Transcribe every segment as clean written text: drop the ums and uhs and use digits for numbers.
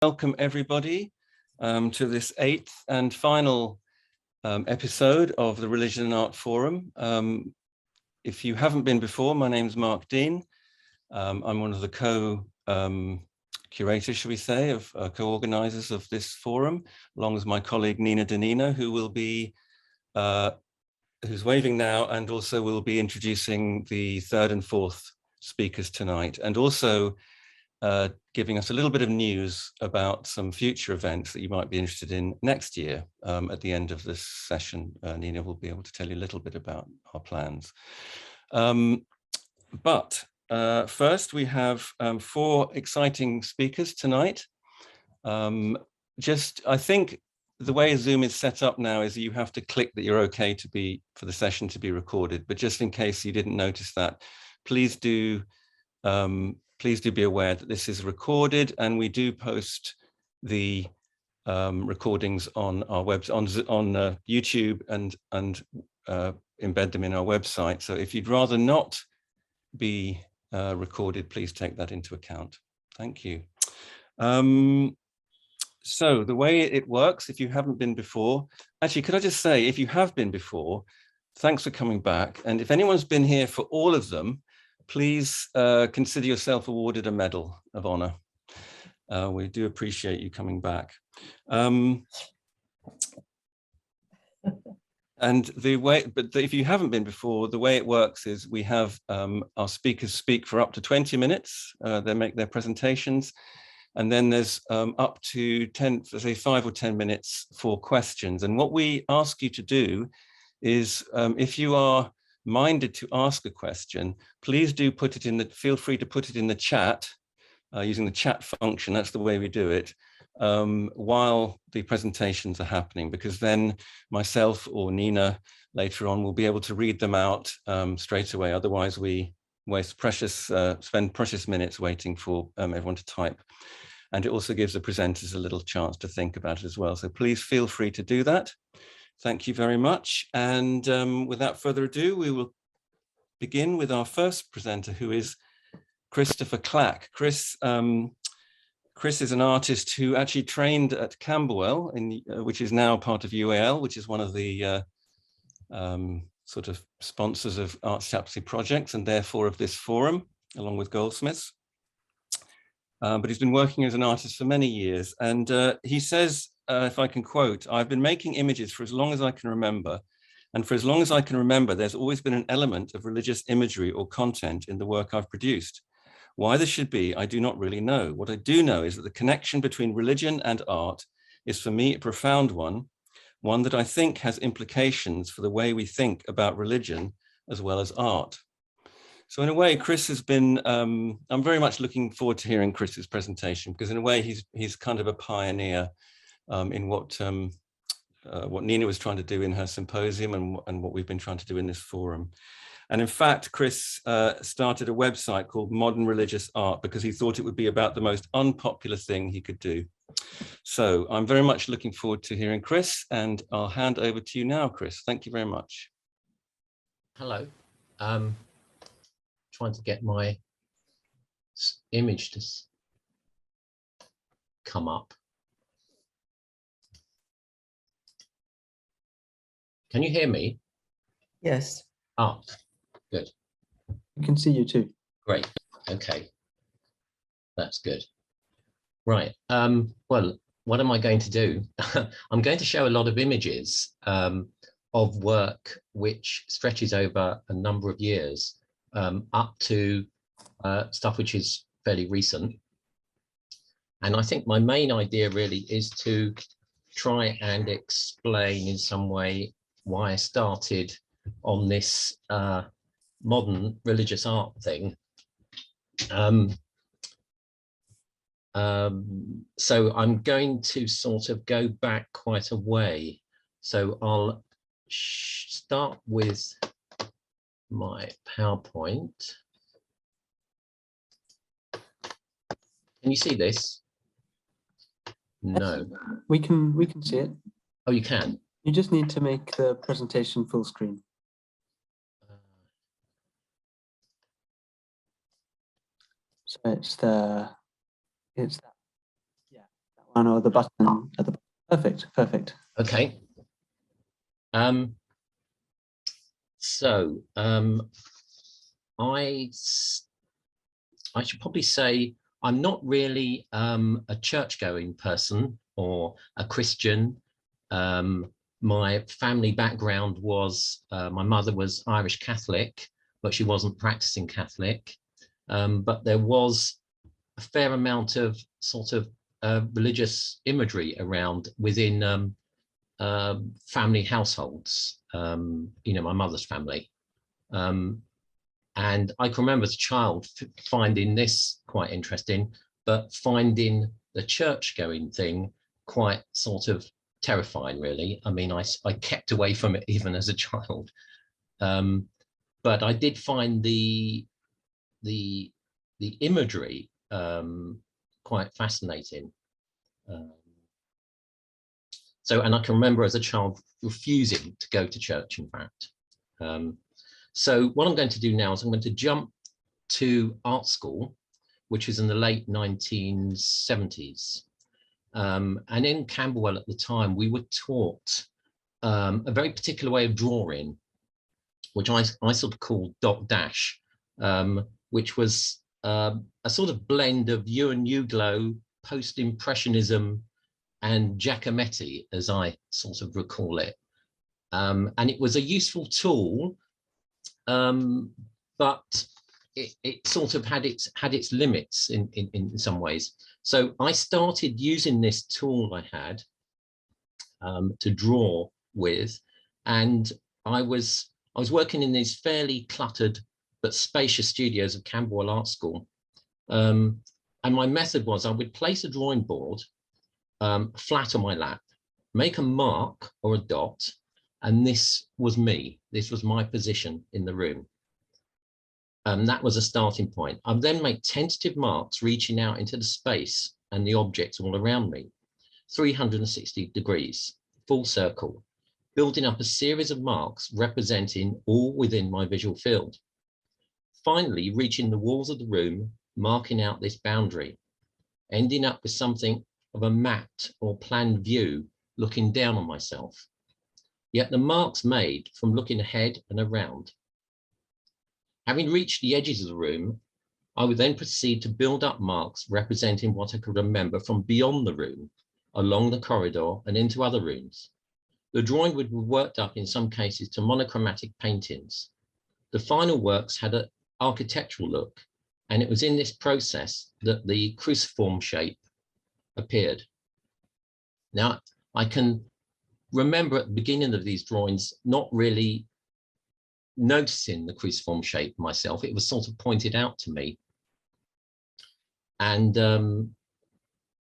Welcome everybody to this 8th and final episode of the Religion and Art Forum. If you haven't been before, my name is Mark Dean. I'm one of the co-curators, shall we say, of co-organizers of this forum, along with my colleague Nina Danino, who will be, who's waving now, and also will be introducing the third and fourth speakers tonight, and also giving us a little bit of news about some future events that you might be interested in next year. At the end of this session, Nina will be able to tell you a little bit about our plans. First, we have 4 exciting speakers tonight. I think the way Zoom is set up now is you have to click that you're okay for the session to be recorded. But just in case you didn't notice that, please do be aware that this is recorded, and we do post the recordings on our on YouTube and embed them in our website. So if you'd rather not be recorded, please take that into account. Thank you. So the way it works, if you haven't been before, actually, could I just say, if you have been before, thanks for coming back. And if anyone's been here for all of them, please consider yourself awarded a Medal of Honor. We do appreciate you coming back. If you haven't been before, the way it works is we have our speakers speak for up to 20 minutes. They make their presentations, and then there's up to 5 or 10 minutes for questions. And what we ask you to do is, if you are minded to ask a question, please do feel free to put it in the chat using the chat function. That's the way we do it while the presentations are happening, because then myself or Nina later on will be able to read them out straight away. Otherwise we spend precious minutes waiting for everyone to type. And it also gives the presenters a little chance to think about it as well. So please feel free to do that. Thank you very much. And without further ado, we will begin with our first presenter, who is Christopher Clack. Chris is an artist who actually trained at Camberwell, which is now part of UAL, which is one of the sort of sponsors of Arts Chaplaincy projects, and therefore of this forum, along with Goldsmiths. But he's been working as an artist for many years. And he says, if I can quote, "I've been making images for as long as I can remember. And for as long as I can remember, there's always been an element of religious imagery or content in the work I've produced. Why this should be, I do not really know. What I do know is that the connection between religion and art is for me a profound one that I think has implications for the way we think about religion as well as art." So in a way, Chris has been, I'm very much looking forward to hearing Chris's presentation, because in a way he's kind of a pioneer in what Nina was trying to do in her symposium and what we've been trying to do in this forum. And in fact, Chris started a website called Modern Religious Art because he thought it would be about the most unpopular thing he could do. So I'm very much looking forward to hearing Chris, and I'll hand over to you now, Chris. Thank you very much. Hello. Trying to get my image to come up. Can you hear me? Yes. Oh, good. We can see you too. Great. Okay. That's good. Right. Well, what am I going to do? I'm going to show a lot of images of work which stretches over a number of years, up to stuff which is fairly recent. And I think my main idea really is to try and explain in some way why I started on this modern religious art thing. So I'm going to sort of go back quite a way. So I'll start with my PowerPoint. Can you see this? No. We can see it. Oh, you can. You just need to make the presentation full screen. So it's that. Yeah, one or the button at the perfect, perfect. Okay. So I should probably say I'm not really a church-going person or a Christian. My family background was, my mother was Irish Catholic, but she wasn't practicing Catholic. But there was a fair amount of sort of religious imagery around within family households, you know, my mother's family. And I can remember as a child finding this quite interesting, but finding the church going thing quite sort of terrifying, really. I mean, I kept away from it even as a child. But I did find the imagery quite fascinating. And I can remember as a child refusing to go to church, in fact. So what I'm going to do now is I'm going to jump to art school, which was in the late 1970s. And in Camberwell at the time, we were taught a very particular way of drawing, which I sort of called dot dash, which was a sort of blend of Ewan Uglow, post-impressionism, and Giacometti, as I sort of recall it. And it was a useful tool, but it sort of had its limits in some ways. So I started using this tool I had to draw with, and I was working in these fairly cluttered but spacious studios of Camberwell Art School. And my method was I would place a drawing board flat on my lap, make a mark or a dot, and this was me. This was my position in the room. That was a starting point. I'd then make tentative marks reaching out into the space and the objects all around me, 360 degrees, full circle, building up a series of marks representing all within my visual field. Finally, reaching the walls of the room, marking out this boundary, ending up with something of a mapped or planned view looking down on myself. Yet the marks made from looking ahead and around. Having reached the edges of the room, I would then proceed to build up marks representing what I could remember from beyond the room, along the corridor and into other rooms. The drawing would be worked up in some cases to monochromatic paintings. The final works had an architectural look, and it was in this process that the cruciform shape appeared. Now, I can remember at the beginning of these drawings not really noticing the cruciform shape myself. It was sort of pointed out to me. And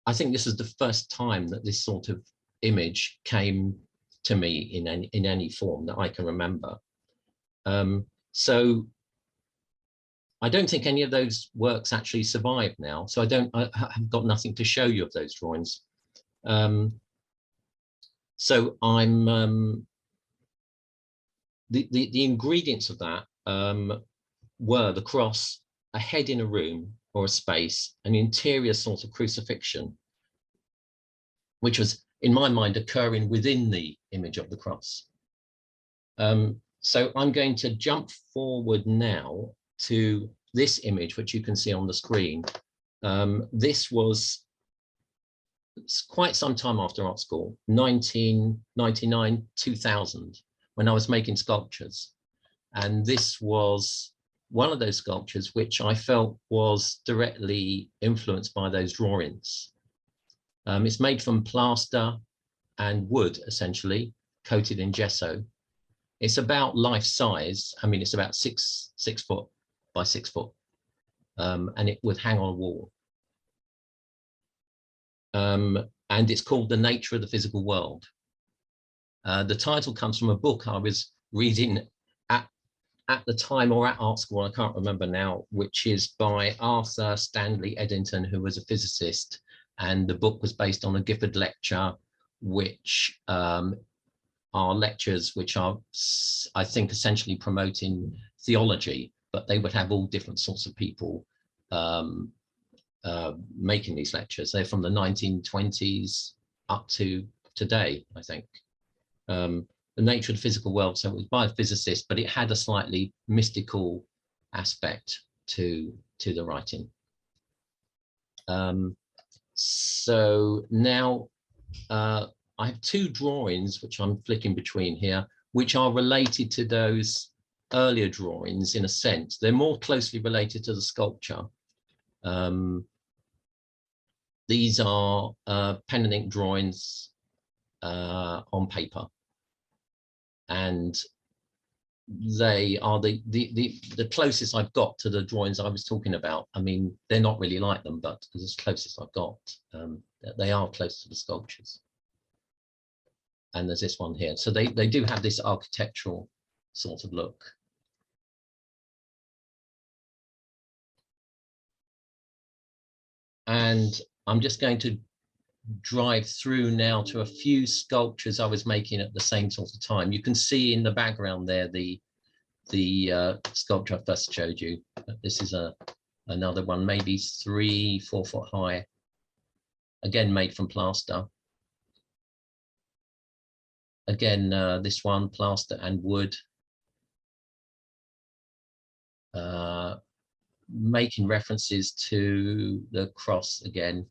I think this is the first time that this sort of image came to me in any form that I can remember. So I don't think any of those works actually survive now. So I have got nothing to show you of those drawings. So I'm the ingredients of that were the cross, a head in a room or a space, an interior sort of crucifixion, which was in my mind occurring within the image of the cross. So I'm going to jump forward now to this image, which you can see on the screen. This was quite some time after art school, 1999, 2000, when I was making sculptures. And this was one of those sculptures which I felt was directly influenced by those drawings. It's made from plaster and wood, essentially, coated in gesso. It's about life size. I mean, it's about six foot by 6 foot, and it would hang on a wall. And it's called The Nature of the Physical World. The title comes from a book I was reading at the time or at art school, I can't remember now, which is by Arthur Stanley Eddington, who was a physicist. And the book was based on a Gifford lecture, which are lectures which are, I think, essentially promoting theology, but they would have all different sorts of people making these lectures. They're from the 1920s up to today, I think. The nature of the physical world, so it was by a physicist, but it had a slightly mystical aspect to the writing. So now I have two drawings which I'm flicking between here, which are related to those earlier drawings in a sense. They're more closely related to the sculpture. These are pen and ink drawings on paper, and they are the closest I've got to the drawings I was talking about. I mean, they're not really like them, but it's as closest I've got. They are close to the sculptures. And there's this one here. So they do have this architectural sort of look. And I'm just going to drive through now to a few sculptures I was making at the same sort of time. You can see in the background there the sculpture I first showed you. This is another one, maybe 3-4 foot high, again made from plaster. Again, this one, plaster and wood, making references to the cross again.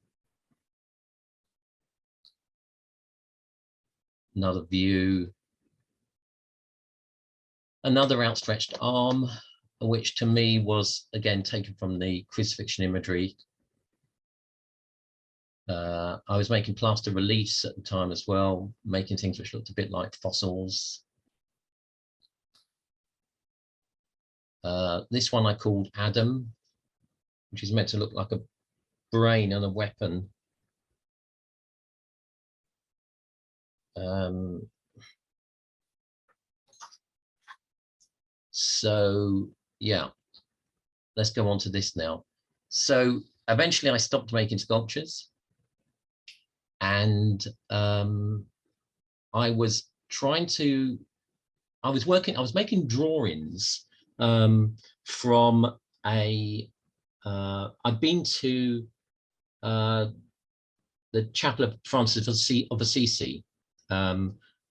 Another view, another outstretched arm, which to me was again taken from the crucifixion imagery. I was making plaster reliefs at the time as well, making things which looked a bit like fossils. This one I called Adam, which is meant to look like a brain and a weapon. So yeah, let's go on to this now. So eventually I stopped making sculptures, and I was making drawings from I'd been to the Chapel of Francis of Assisi,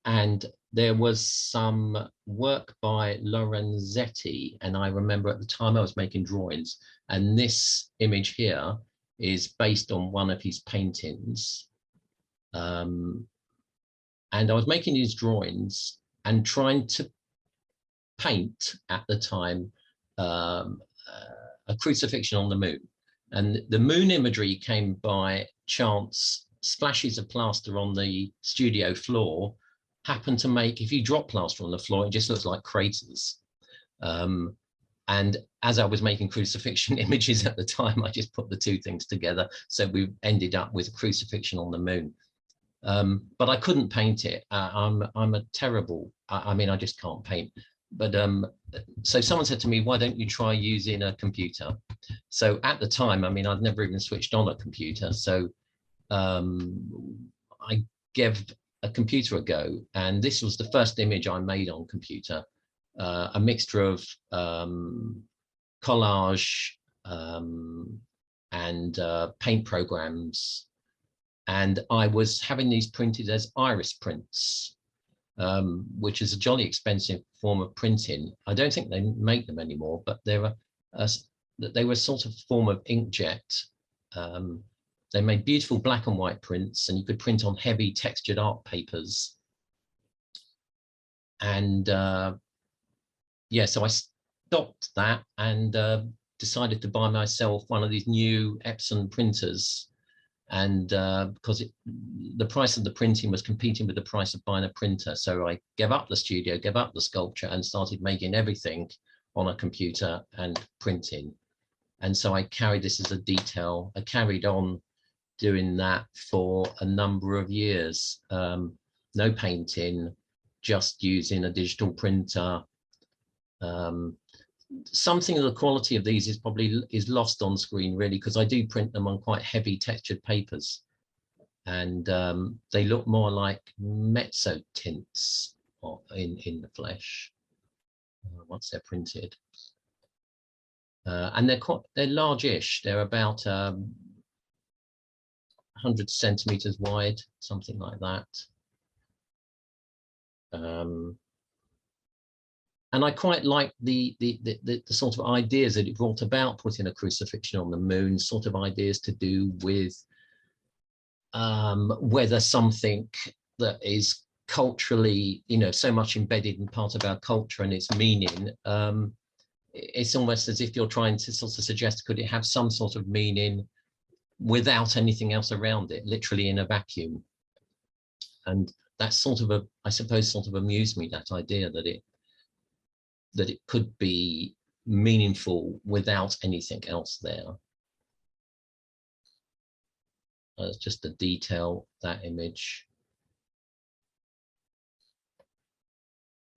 and there was some work by Lorenzetti, and I remember at the time I was making drawings, and this image here is based on one of his paintings. And I was making these drawings and trying to paint at the time a crucifixion on the moon. And the moon imagery came by chance. Splashes of plaster on the studio floor happen to make, if you drop plaster on the floor, it just looks like craters. And as I was making crucifixion images at the time, I just put the two things together. So we ended up with a crucifixion on the moon. But I couldn't paint it. I'm a terrible, I mean, I just can't paint. But so someone said to me, why don't you try using a computer? So at the time, I mean, I'd never even switched on a computer. So I gave a computer a go, and this was the first image I made on computer, a mixture of collage and paint programs, and I was having these printed as iris prints, which is a jolly expensive form of printing. I don't think they make them anymore, but they were a sort of form of inkjet. They made beautiful black and white prints, and you could print on heavy textured art papers. And yeah, so I stopped that and decided to buy myself one of these new Epson printers. And because the price of the printing was competing with the price of buying a printer. So I gave up the studio, gave up the sculpture, and started making everything on a computer and printing. And so I carried this as a detail. I carried on doing that for a number of years. No painting, just using a digital printer. Something of the quality of these is lost on screen, really, because I do print them on quite heavy textured papers, and they look more like mezzo tints in the flesh once they're printed. And they're large-ish. They're about 100 centimeters wide, something like that. And I quite like the sort of ideas that it brought about, putting a crucifixion on the moon, sort of ideas to do with whether something that is culturally, you know, so much embedded in part of our culture and its meaning, it's almost as if you're trying to sort of suggest, could it have some sort of meaning without anything else around it, literally in a vacuum? And that's sort of I suppose, sort of amused me, that idea that it could be meaningful without anything else there. It's just a detail, that image.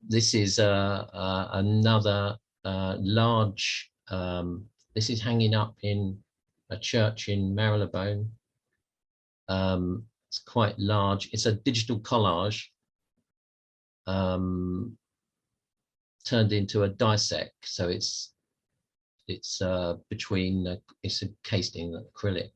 This is another large, this is hanging up in a church in Marylebone. It's quite large. It's a digital collage turned into a dissect. So it's between, it's encased in acrylic.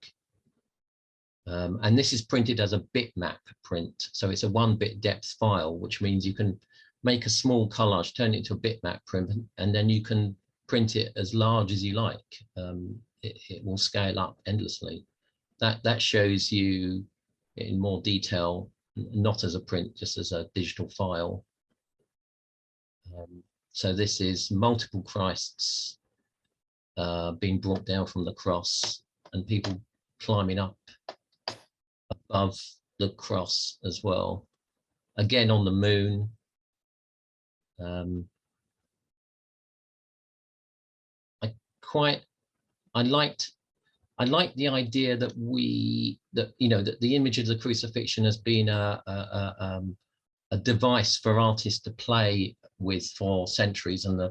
And this is printed as a bitmap print. So it's a 1-bit depth file, which means you can make a small collage, turn it into a bitmap print, and then you can print it as large as you like. It will scale up endlessly. That shows you in more detail, not as a print, just as a digital file. So this is multiple Christs being brought down from the cross, and people climbing up above the cross as well. Again on the moon. I liked the idea that that the image of the crucifixion has been a device for artists to play with for centuries and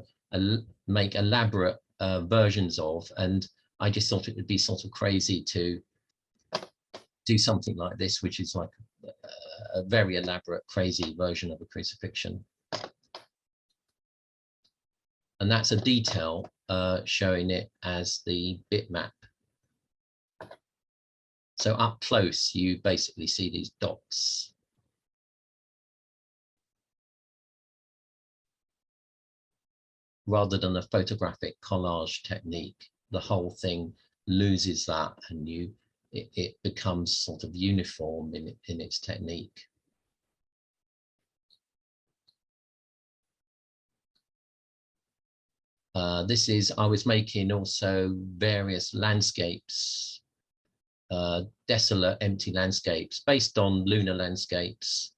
make elaborate versions of. And I just thought it would be sort of crazy to do something like this, which is like a very elaborate, crazy version of a crucifixion. And that's a detail showing it as the bitmap. So up close, you basically see these dots. Rather than a photographic collage technique, the whole thing loses that, and it becomes sort of uniform in its technique. I was making also various landscapes, desolate, empty landscapes based on lunar landscapes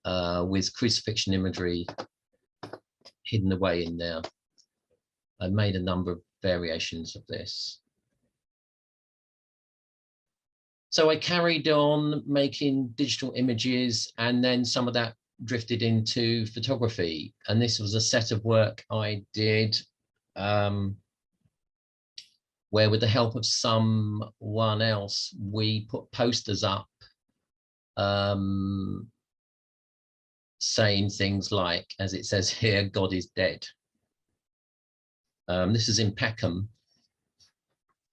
with crucifixion imagery hidden away in there. I made a number of variations of this. So I carried on making digital images, and then some of that drifted into photography. And this was a set of work I did where, with the help of someone else, we put posters up saying things like, as it says here, God is dead. This is in Peckham.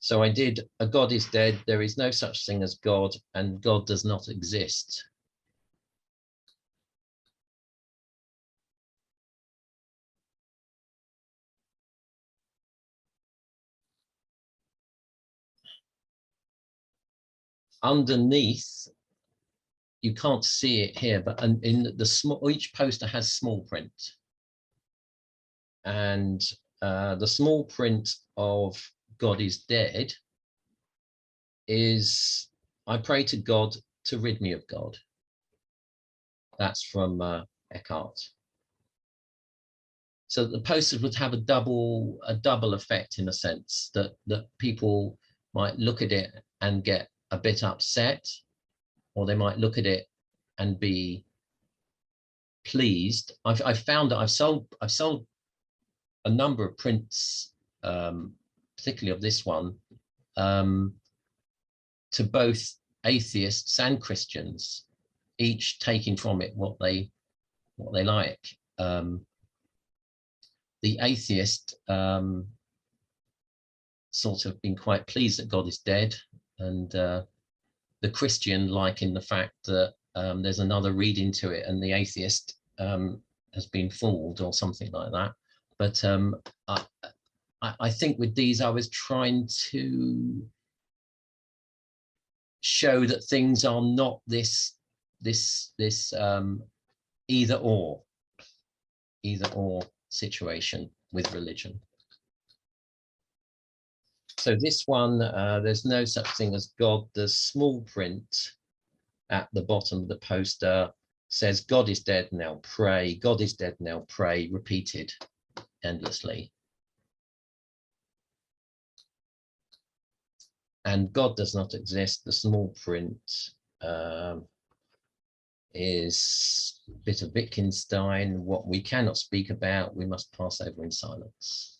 So I did a God is dead, there is no such thing as God, and God does not exist. Underneath, you can't see it here, but in the small, each poster has small print. And the small print of God is dead is, I pray to God to rid me of God. That's from Eckhart. So the posters would have a double effect, in a sense, that people might look at it and get a bit upset, or they might look at it and be pleased. I've found that I've sold a number of prints, particularly of this one, to both atheists and Christians, each taking from it what they like. The atheist sort of been quite pleased that God is dead, and the Christian liking the fact that there's another reading to it and the atheist has been fooled or something like that. But I think with these, I was trying to show that things are not this either or situation with religion. So this one, there's no such thing as God. The small print at the bottom of the poster says, God is dead, now pray. God is dead, now pray, repeated endlessly. And God does not exist. The small print is a bit of Wittgenstein. What we cannot speak about, we must pass over in silence.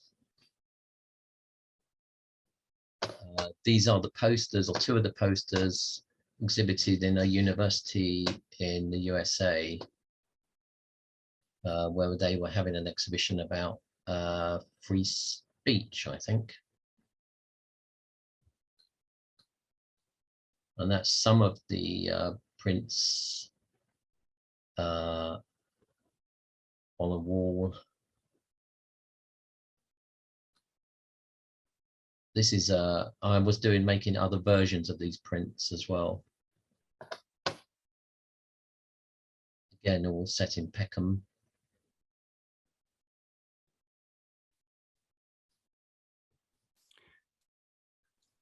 These are the posters, or two of the posters, exhibited in a university in the USA, where they were having an exhibition about free speech, I think. And that's some of the prints on a wall. This is I was making other versions of these prints as well. Again, all set in Peckham.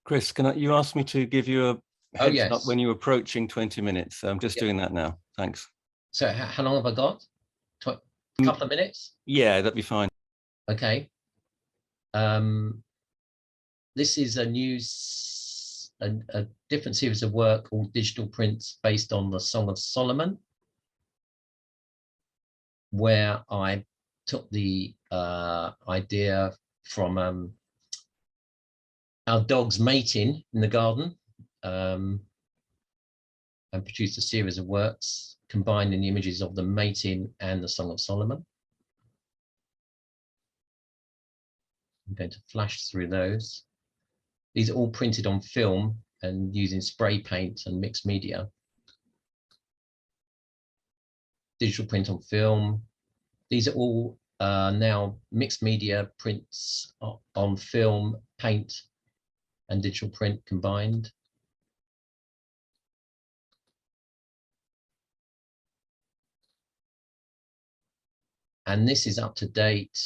Chris, you ask me to give you a heads yes. up when you're approaching 20 minutes? I'm just doing that now. Thanks. So how long have I got? A couple of minutes? Yeah, that'd be fine. Okay. This is a different series of work called Digital Prints based on the Song of Solomon, where I took the idea from our dogs mating in the garden, and produced a series of works combining the images of the mating and the Song of Solomon. I'm going to flash through those. These are all printed on film and using spray paint and mixed media. Digital print on film. These are all now mixed media prints on film, paint, and digital print combined. And this is up to date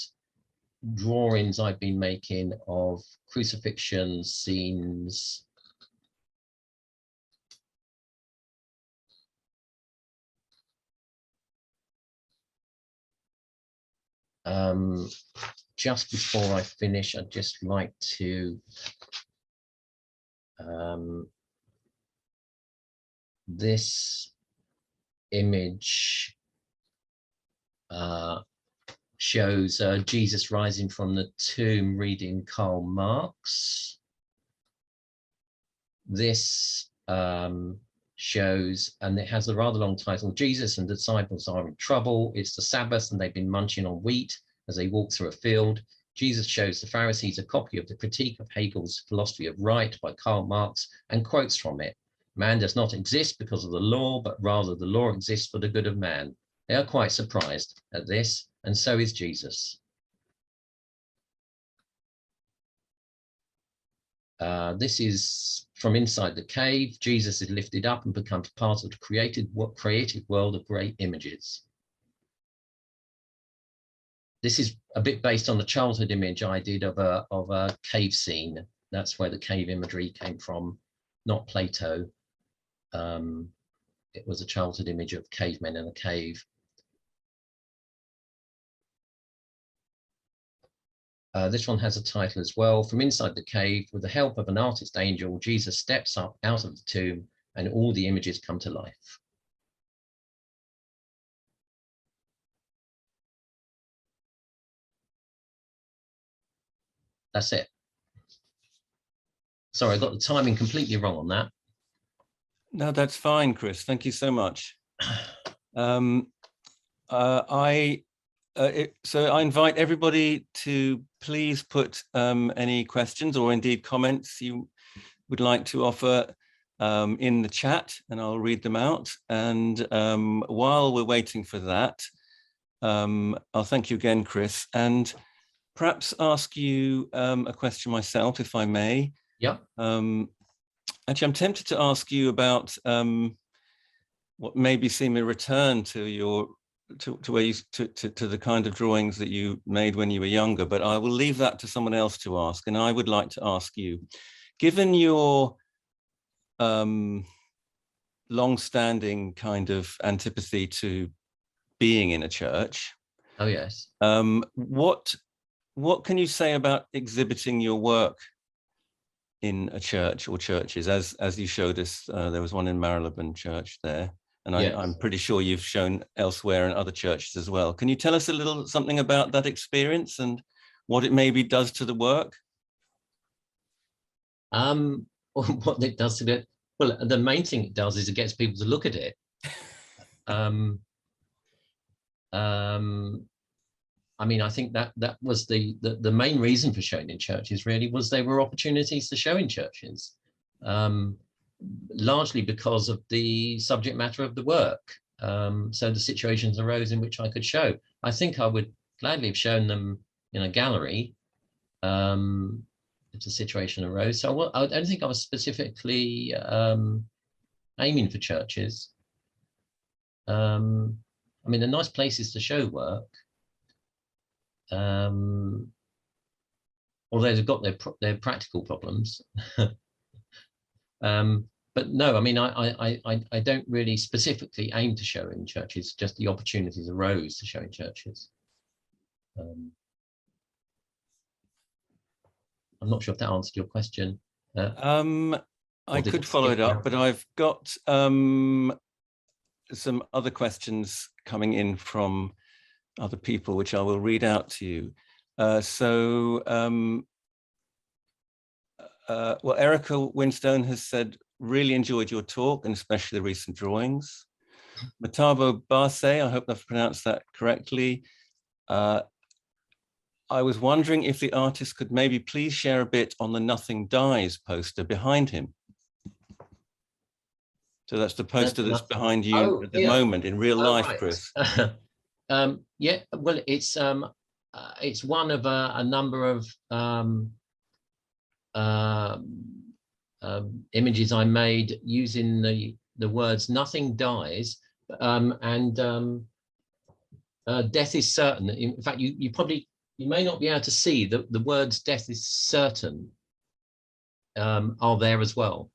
drawings I've been making of crucifixion scenes, just before I finish, I'd just like to this image shows Jesus rising from the tomb reading Karl Marx. This shows, and it has a rather long title, Jesus and the disciples are in trouble. It's the Sabbath and they've been munching on wheat as they walk through a field. Jesus shows the Pharisees a copy of the Critique of Hegel's Philosophy of Right by Karl Marx and quotes from it. Man does not exist because of the law, but rather the law exists for the good of man. They are quite surprised at this, and so is Jesus. This is from inside the cave. Jesus is lifted up and becomes part of the creative world of great images. This is a bit based on the childhood image I did of a cave scene. That's where the cave imagery came from, not Plato. It was a childhood image of cavemen in a cave. This one has a title as well. From inside the cave, with the help of an artist angel, Jesus steps up out of the tomb and all the images come to life. That's it. Sorry, I got the timing completely wrong on that. No, that's fine, Chris. Thank you so much. So I invite everybody to please put any questions or indeed comments you would like to offer in the chat, and I'll read them out. And while we're waiting for that, I'll thank you again, Chris, and perhaps ask you a question myself, if I may. Yeah. Actually, I'm tempted to ask you about what maybe seem a return to your to the kind of drawings that you made when you were younger, but I will leave that to someone else to ask. And I would like to ask you, given your long-standing kind of antipathy to being in a church. Oh yes. What can you say about exhibiting your work in a church or churches? As you showed us, there was one in Marylebone Church there, and Yes. I'm pretty sure you've shown elsewhere in other churches as well. Can you tell us a little something about that experience and what it maybe does to the work? What it does to it? Well, the main thing it does is it gets people to look at it. I mean, I think that was the main reason for showing in churches, really, was there were opportunities to show in churches, largely because of the subject matter of the work. So the situations arose in which I could show. I think I would gladly have shown them in a gallery if the situation arose. So I don't think I was specifically aiming for churches. I mean, they're nice places to show work. Although they've got their practical problems. But no, I mean, I don't really specifically aim to show in churches, just the opportunities arose to show in churches. I'm not sure if that answered your question. I could follow it up, but I've got some other questions coming in from other people, which I will read out to you. Well, Erica Winstone has said, really enjoyed your talk and especially the recent drawings. Matabo Barse, I hope I've pronounced that correctly. I was wondering if the artist could maybe please share a bit on the Nothing Dies poster behind him. So that's the poster that's behind you at the moment in real life, right. Chris. Yeah, well, it's one of a number of images I made using the words "nothing dies" and "death is certain." In fact, you may not be able to see the words "death is certain" are there as well,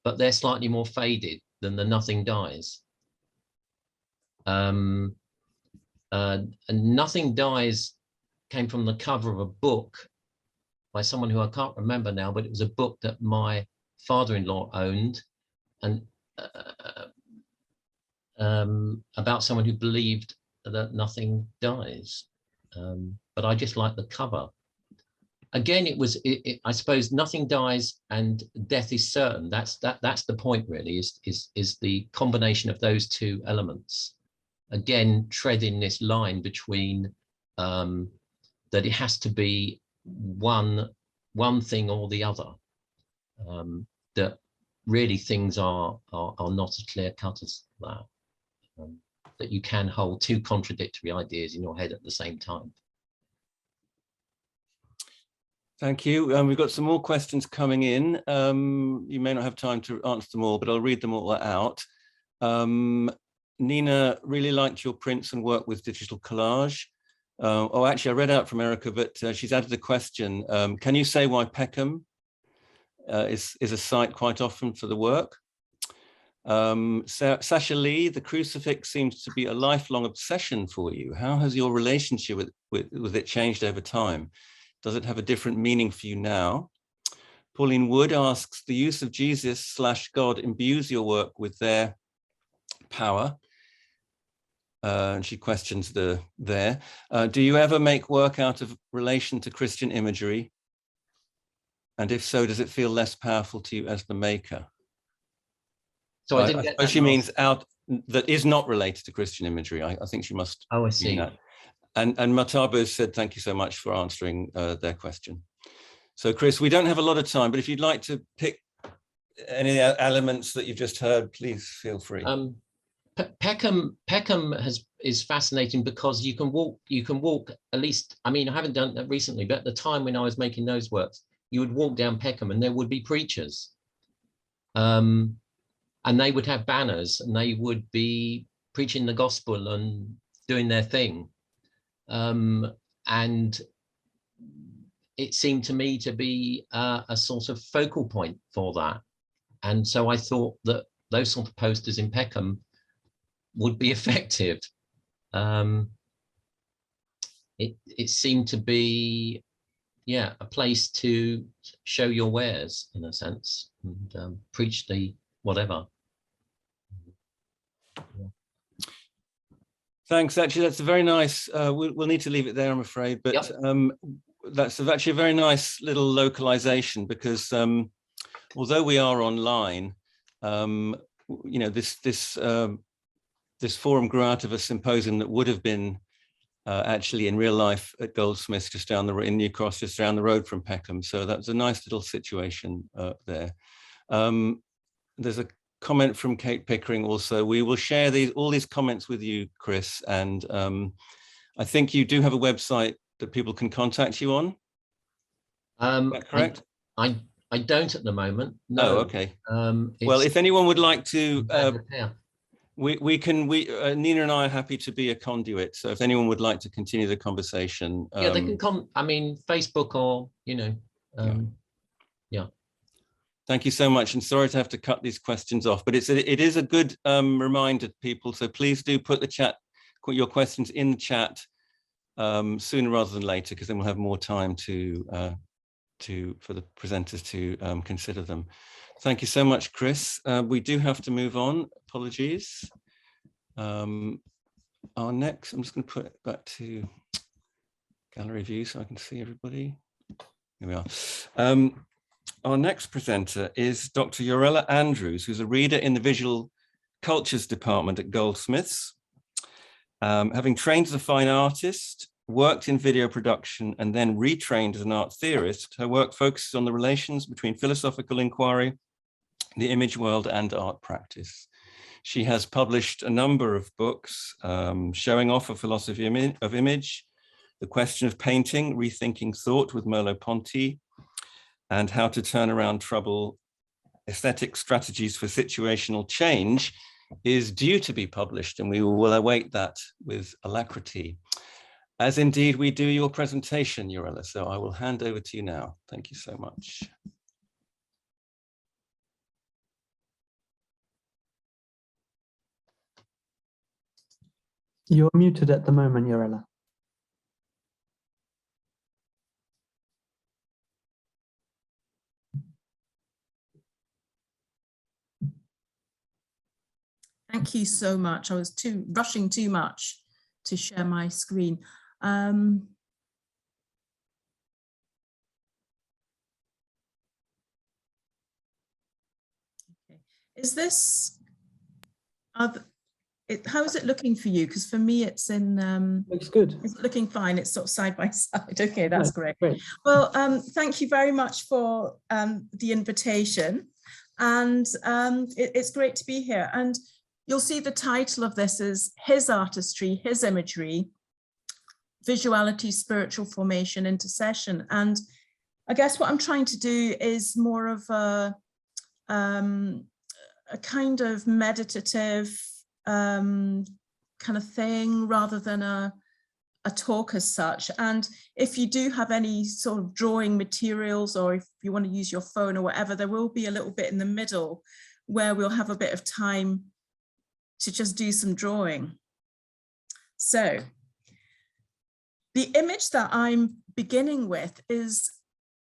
but they're slightly more faded than the "nothing dies." And Nothing Dies came from the cover of a book by someone who I can't remember now, but it was a book that my father-in-law owned, and about someone who believed that nothing dies. But I just like the cover. Again, I suppose Nothing Dies and Death is Certain. That's the point, really, is the combination of those two elements. Again, treading this line between that it has to be one thing or the other. That really things are not as clear cut as that. That you can hold two contradictory ideas in your head at the same time. Thank you. We've got some more questions coming in. You may not have time to answer them all, but I'll read them all out. Nina really liked your prints and work with digital collage. Oh, actually, I read out from Erica, but she's added a question. Can you say why Peckham is a site quite often for the work? Sasha Lee, the crucifix seems to be a lifelong obsession for you. How has your relationship with it changed over time? Does it have a different meaning for you now? Pauline Wood asks, the use of Jesus/God imbues your work with their power. And she questions there. Do you ever make work out of relation to Christian imagery? And if so, does it feel less powerful to you as the maker? So I didn't get that. She means out that is not related to Christian imagery. I think she must. Oh, I see. That. And Matabo said, thank you so much for answering their question. So Chris, we don't have a lot of time, but if you'd like to pick any elements that you've just heard, please feel free. Peckham is fascinating because you can walk at least, I mean, I haven't done that recently, but at the time when I was making those works, you would walk down Peckham and there would be preachers. And they would have banners and they would be preaching the gospel and doing their thing. And it seemed to me to be a sort of focal point for that. And so I thought that those sort of posters in Peckham would be effective. It seemed to be, yeah, a place to show your wares in a sense and preach the whatever. Yeah. Thanks. Actually, that's a very nice. We'll need to leave it there, I'm afraid. But yep. That's actually a very nice little localization because although we are online, you know, this forum grew out of a symposium that would have been actually in real life at Goldsmiths, just down the in New Cross, just down the road from Peckham. So that was a nice little situation there. There's a comment from Kate Pickering also. We will share all these comments with you, Chris, and I think you do have a website that people can contact you on. Is that correct? I don't at the moment. No. Oh, okay. Well, if anyone would like to, Nina and I are happy to be a conduit. So if anyone would like to continue the conversation, yeah, they can come. I mean, Facebook or yeah. Thank you so much, and sorry to have to cut these questions off, but it is a good reminder to people. So please do put your questions in the chat sooner rather than later, because then we'll have more time for the presenters to consider them. Thank you so much, Chris. We do have to move on. Apologies. Our next, I'm just going to put it back to gallery view so I can see everybody. Here we are. Our next presenter is Dr. Yorella Andrews, who's a reader in the Visual Cultures Department at Goldsmiths. Having trained as a fine artist, worked in video production, and then retrained as an art theorist, her work focuses on the relations between philosophical inquiry, the image world, and art practice. She has published a number of books showing off a philosophy of image, The Question of Painting, Rethinking Thought with Merleau-Ponty, and How to Turn Around Trouble, Aesthetic Strategies for Situational Change is due to be published, and we will await that with alacrity, as indeed we do your presentation, Yorella. So I will hand over to you now. Thank you so much. You're muted at the moment, Yorella. Thank you so much. I was rushing too much to share my screen. Okay. Is this, how is it looking for you? Because for me, it's in. Looks good. It's looking fine. It's sort of side by side. Okay, that's great. Well, thank you very much for the invitation, and it's great to be here. And you'll see the title of this is His Artistry, His Imagery, Visuality, Spiritual Formation, Intercession. And I guess what I'm trying to do is more of a kind of meditative kind of thing rather than a talk as such. And if you do have any sort of drawing materials, or if you want to use your phone or whatever, there will be a little bit in the middle where we'll have a bit of time to just do some drawing. So the image that I'm beginning with is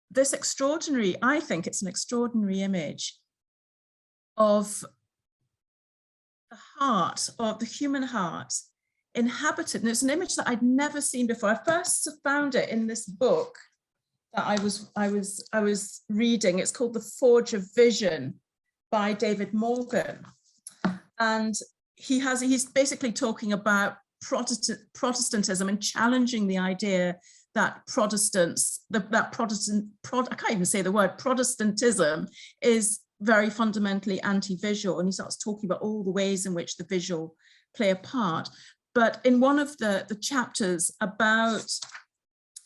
this extraordinary, I think it's an extraordinary image of the heart, of the human heart inhabited. And it's an image that I'd never seen before. I first found it in this book that I was reading. It's called The Forge of Vision by David Morgan. And he's basically talking about Protestantism and challenging the idea that I can't even say the word, Protestantism is very fundamentally anti-visual, and he starts talking about all the ways in which the visual play a part. But in one of the chapters about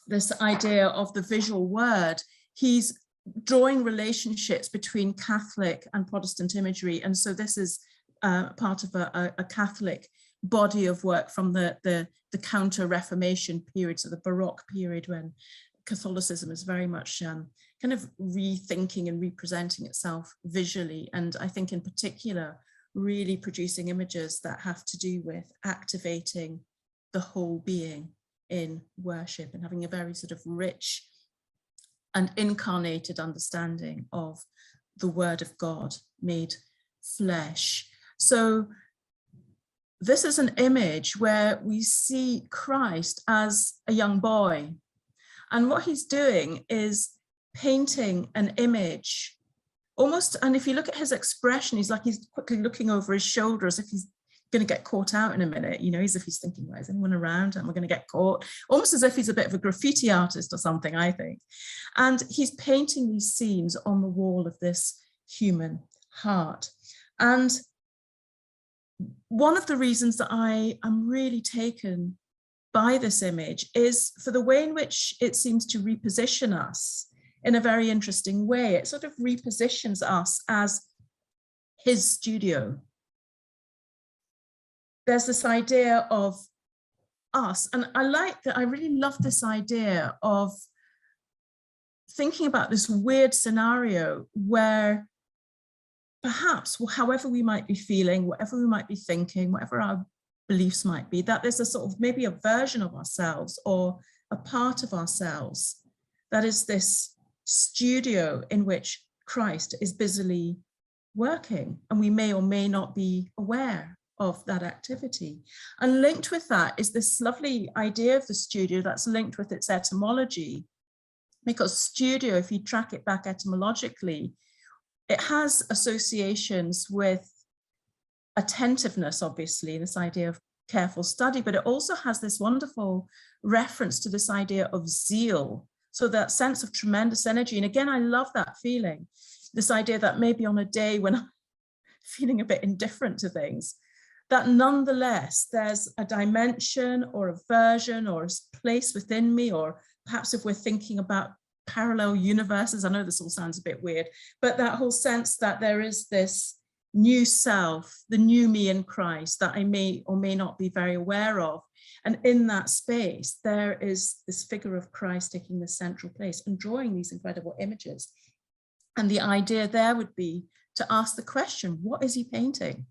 this idea of the visual word, he's drawing relationships between Catholic and Protestant imagery. And so this is part of a Catholic body of work from the Counter-Reformation period, so the Baroque period, when Catholicism is very much kind of rethinking and representing itself visually. And I think in particular, really producing images that have to do with activating the whole being in worship and having a very sort of rich and incarnated understanding of the Word of God made flesh. So this is an image where we see Christ as a young boy. And what he's doing is painting an image almost, and if you look at his expression, he's quickly looking over his shoulder as if he's going to get caught out in a minute, you know, as if he's thinking, well, is anyone around? Am I going to get caught? Almost as if he's a bit of a graffiti artist or something, I think. And he's painting these scenes on the wall of this human heart. And one of the reasons that I am really taken by this image is for the way in which it seems to reposition us in a very interesting way. It sort of repositions us as his studio. There's this idea of us, and I like that. I really love this idea of thinking about this weird scenario where perhaps, however we might be feeling, whatever we might be thinking, whatever our beliefs might be, that there's a sort of maybe a version of ourselves or a part of ourselves that is this studio in which Christ is busily working, and we may or may not be aware of that activity. And linked with that is this lovely idea of the studio that's linked with its etymology, because studio, if you track it back etymologically, it has associations with attentiveness, obviously, this idea of careful study, but it also has this wonderful reference to this idea of zeal. So that sense of tremendous energy. And again, I love that feeling, this idea that maybe on a day when I'm feeling a bit indifferent to things, that nonetheless, there's a dimension or a version or a place within me, or perhaps if we're thinking about parallel universes, I know this all sounds a bit weird, but that whole sense that there is this new self, the new me in Christ that I may or may not be very aware of. And in that space, there is this figure of Christ taking the central place and drawing these incredible images. And the idea there would be to ask the question, what is he painting?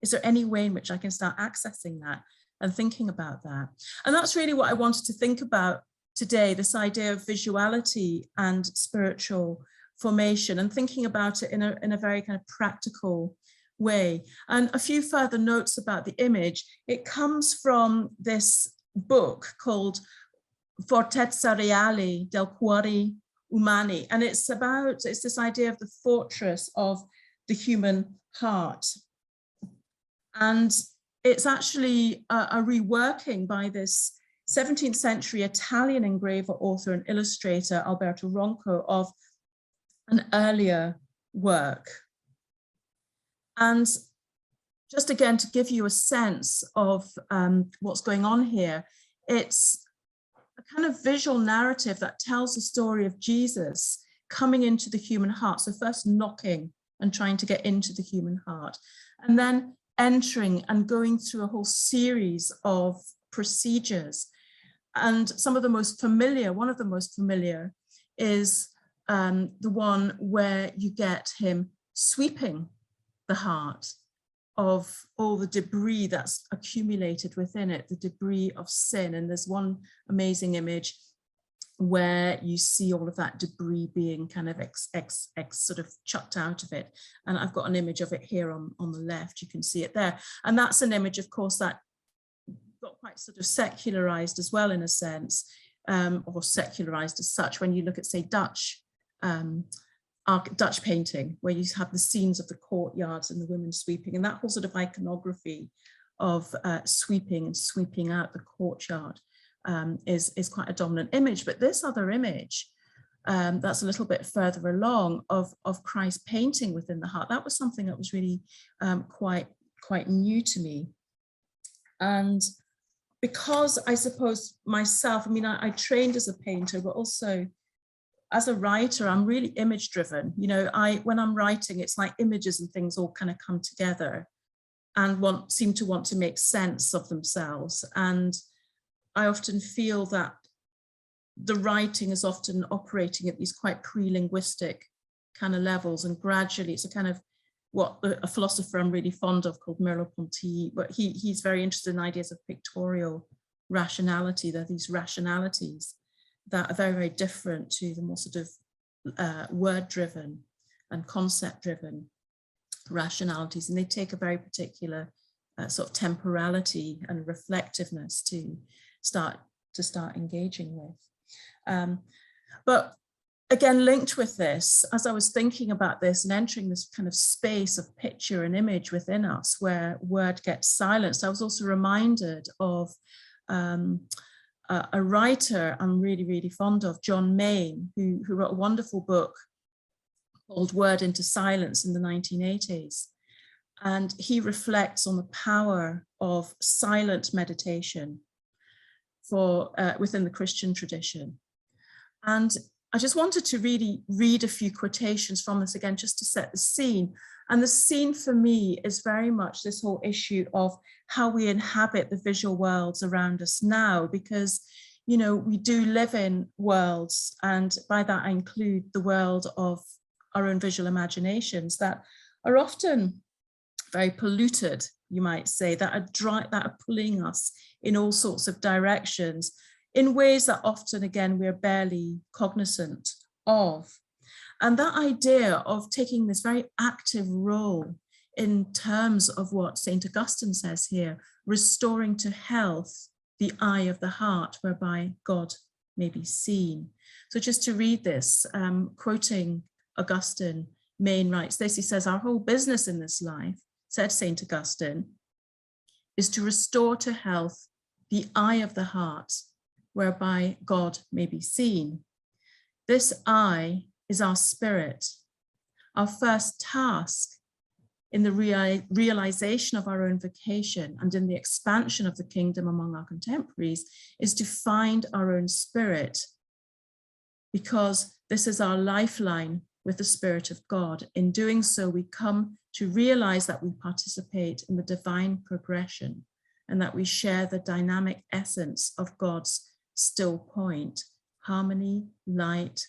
Is there any way in which I can start accessing that and thinking about that? And that's really what I wanted to think about today, this idea of visuality and spiritual formation, and thinking about it in a very kind of practical way. And a few further notes about the image. It comes from this book called Fortezza Reale del Cuori Umani. And it's this idea of the fortress of the human heart. And it's actually a reworking by this 17th century Italian engraver, author, and illustrator, Alberto Ronco, of an earlier work. And just again, to give you a sense of what's going on here, it's a kind of visual narrative that tells the story of Jesus coming into the human heart. So first knocking and trying to get into the human heart, and then entering and going through a whole series of procedures. And some of the most familiar, one of the most familiar is the one where you get him sweeping the heart of all the debris that's accumulated within it, the debris of sin. And there's one amazing image where you see all of that debris being kind of sort of chucked out of it. And I've got an image of it here on the left, you can see it there. And that's an image, of course, that got quite sort of secularized as well, in a sense, or secularized as such, when you look at, say, Dutch painting, where you have the scenes of the courtyards and the women sweeping, and that whole sort of iconography of sweeping and sweeping out the courtyard is quite a dominant image. But this other image that's a little bit further along of Christ painting within the heart. That was something that was really quite new to me. And because I suppose myself, I mean, I trained as a painter, but also as a writer, I'm really image driven. You know, when I'm writing, it's like images and things all kind of come together and seem to want to make sense of themselves. And I often feel that the writing is often operating at these quite pre-linguistic kind of levels, and gradually it's a kind of what a philosopher I'm really fond of called Merleau-Ponty, but he's very interested in ideas of pictorial rationality. There are these rationalities that are very, very different to the more sort of word-driven and concept-driven rationalities, and they take a very particular sort of temporality and reflectiveness to start engaging with. But again, linked with this, as I was thinking about this and entering this kind of space of picture and image within us where word gets silenced, I was also reminded of a writer I'm really, really fond of, John Mayne, who wrote a wonderful book called Word into Silence in the 1980s. And he reflects on the power of silent meditation within the Christian tradition. And I just wanted to really read a few quotations from this again, just to set the scene. And the scene for me is very much this whole issue of how we inhabit the visual worlds around us now, because, you know, we do live in worlds, and by that I include the world of our own visual imaginations that are often very polluted, you might say, that are pulling us in all sorts of directions in ways that often, again, we're barely cognizant of. And that idea of taking this very active role in terms of what St. Augustine says here, restoring to health the eye of the heart whereby God may be seen. So just to read this, quoting Augustine, Mayne writes this, he says, "Our whole business in this life," said St. Augustine, "is to restore to health the eye of the heart whereby God may be seen. This eye is our spirit. Our first task in the realization of our own vocation and in the expansion of the kingdom among our contemporaries is to find our own spirit, because this is our lifeline with the Spirit of God. In doing so, we come to realize that we participate in the divine progression and that we share the dynamic essence of God's still point, harmony, light,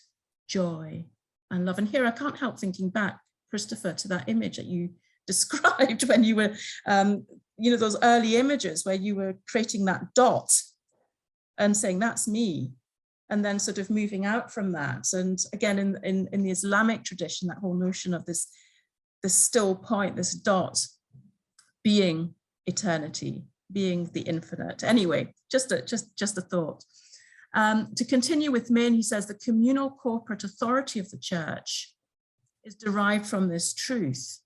joy, and love." And here I can't help thinking back, Christopher, to that image that you described when you were, you know, those early images where you were creating that dot and saying, that's me, and then sort of moving out from that. And again, in the Islamic tradition, that whole notion of this still point, this dot being eternity, being the infinite. Anyway, just a thought. To continue with Mayne, he says, "The communal corporate authority of the church is derived from this truth,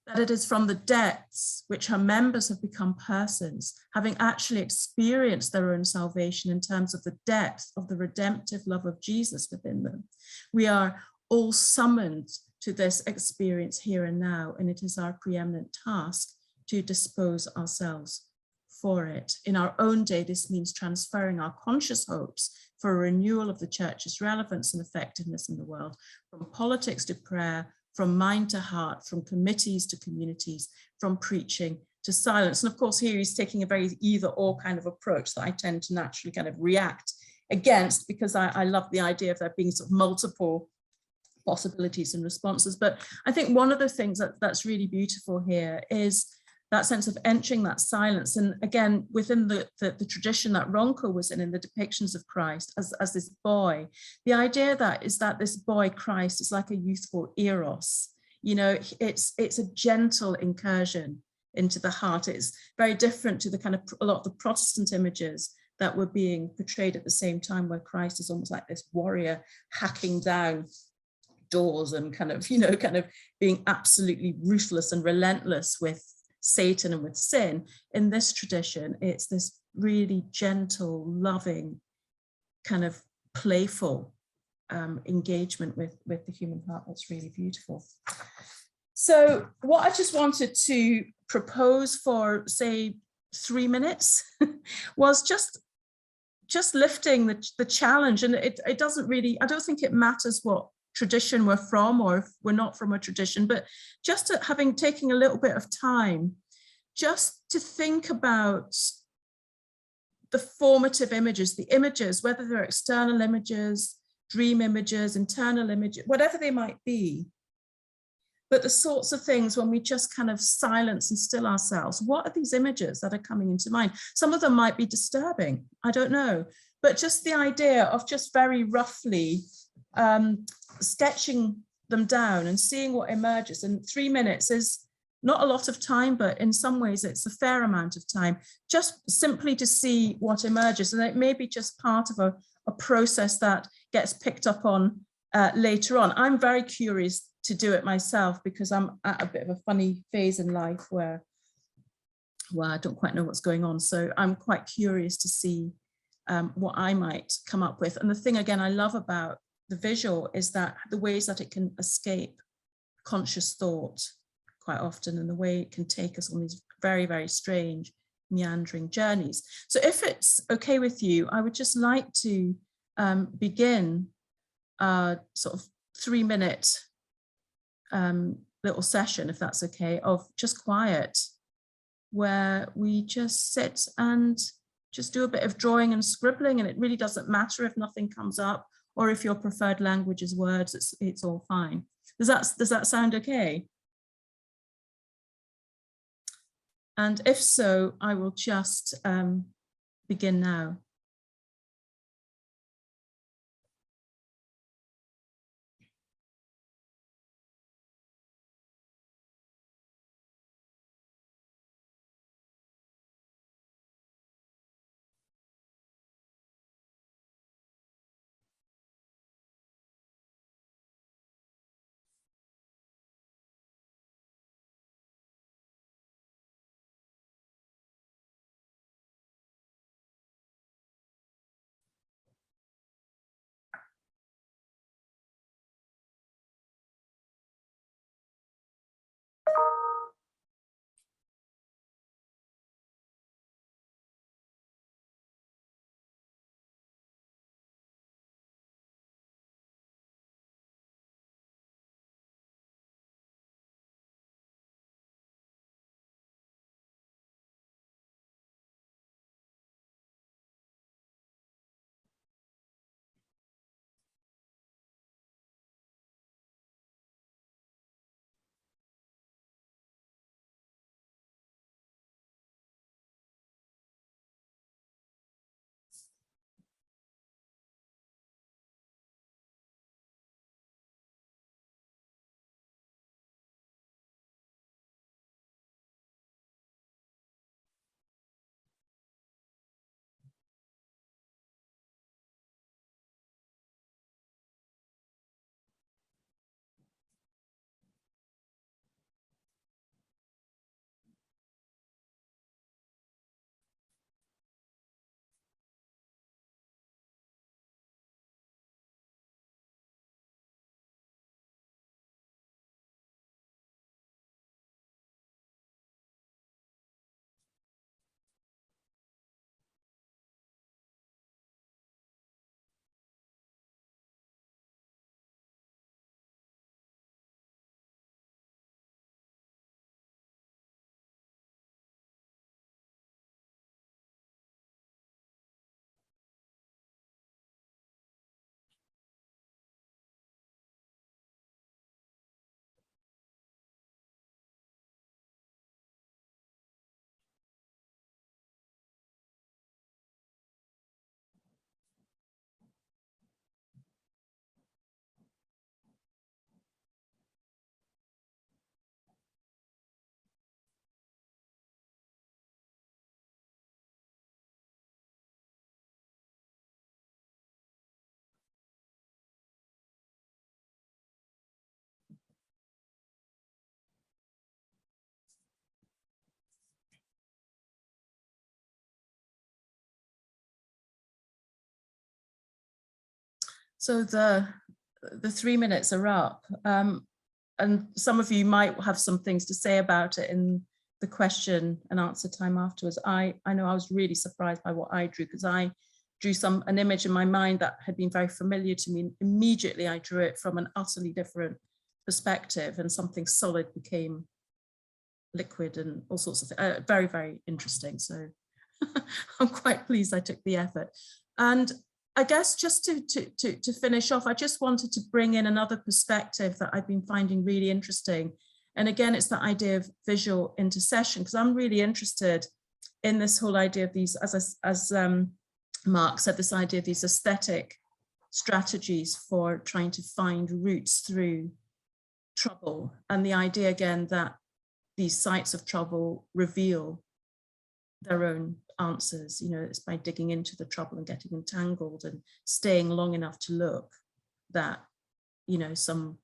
that it is from the depths which her members have become persons, having actually experienced their own salvation in terms of the depth of the redemptive love of Jesus within them. We are all summoned to this experience here and now, and it is our preeminent task to dispose ourselves for it. In our own day, this means transferring our conscious hopes for a renewal of the church's relevance and effectiveness in the world, from politics to prayer, from mind to heart, from committees to communities, from preaching to silence." And of course, here he's taking a very either or kind of approach that I tend to naturally kind of react against, because I love the idea of there being sort of multiple possibilities and responses. But I think one of the things that's really beautiful here is that sense of entering that silence. And again, within the tradition that Ronco was in the depictions of Christ as this boy, the idea that is that this boy Christ is like a youthful eros. You know, it's a gentle incursion into the heart. It's very different to the kind of a lot of the Protestant images that were being portrayed at the same time, where Christ is almost like this warrior hacking down doors and kind of being absolutely ruthless and relentless with Satan and with sin. In this tradition, it's this really gentle, loving, kind of playful engagement with the human heart that's really beautiful. So what I just wanted to propose for, say, 3 minutes was just lifting the challenge. And it doesn't really, I don't think it matters what tradition we're from or if we're not from a tradition, but just taking a little bit of time just to think about the formative images, the images, whether they're external images, dream images, internal images, whatever they might be. But the sorts of things when we just kind of silence and still ourselves, what are these images that are coming into mind? Some of them might be disturbing, I don't know, but just the idea of just very roughly sketching them down and seeing what emerges. And 3 minutes is not a lot of time, but in some ways it's a fair amount of time, just simply to see what emerges. And it may be just part of a process that gets picked up on later on. I'm very curious to do it myself because I'm at a bit of a funny phase in life where I don't quite know what's going on. So I'm quite curious to see what I might come up with. And the thing, again, I love about the visual is that the ways that it can escape conscious thought quite often, and the way it can take us on these very, very strange meandering journeys. So if it's okay with you, I would just like to begin a sort of 3 minute little session, if that's okay, of just quiet, where we just sit and just do a bit of drawing and scribbling, and it really doesn't matter if nothing comes up or if your preferred language is words, it's all fine. Does that sound okay? And if so, I will just begin now. So the 3 minutes are up, and some of you might have some things to say about it in the question and answer time afterwards. I know I was really surprised by what I drew, because I drew an image in my mind that had been very familiar to me. Immediately I drew it from an utterly different perspective, and something solid became liquid and all sorts of things. Very, very interesting. So I'm quite pleased I took the effort. And I guess just to finish off, I just wanted to bring in another perspective that I've been finding really interesting. And again, it's the idea of visual intercession, because I'm really interested in this whole idea of these, as Mark said, this idea of these aesthetic strategies for trying to find roots through trouble. And the idea again that these sites of trouble reveal their own answers. You know, it's by digging into the trouble and getting entangled and staying long enough to look that, you know, some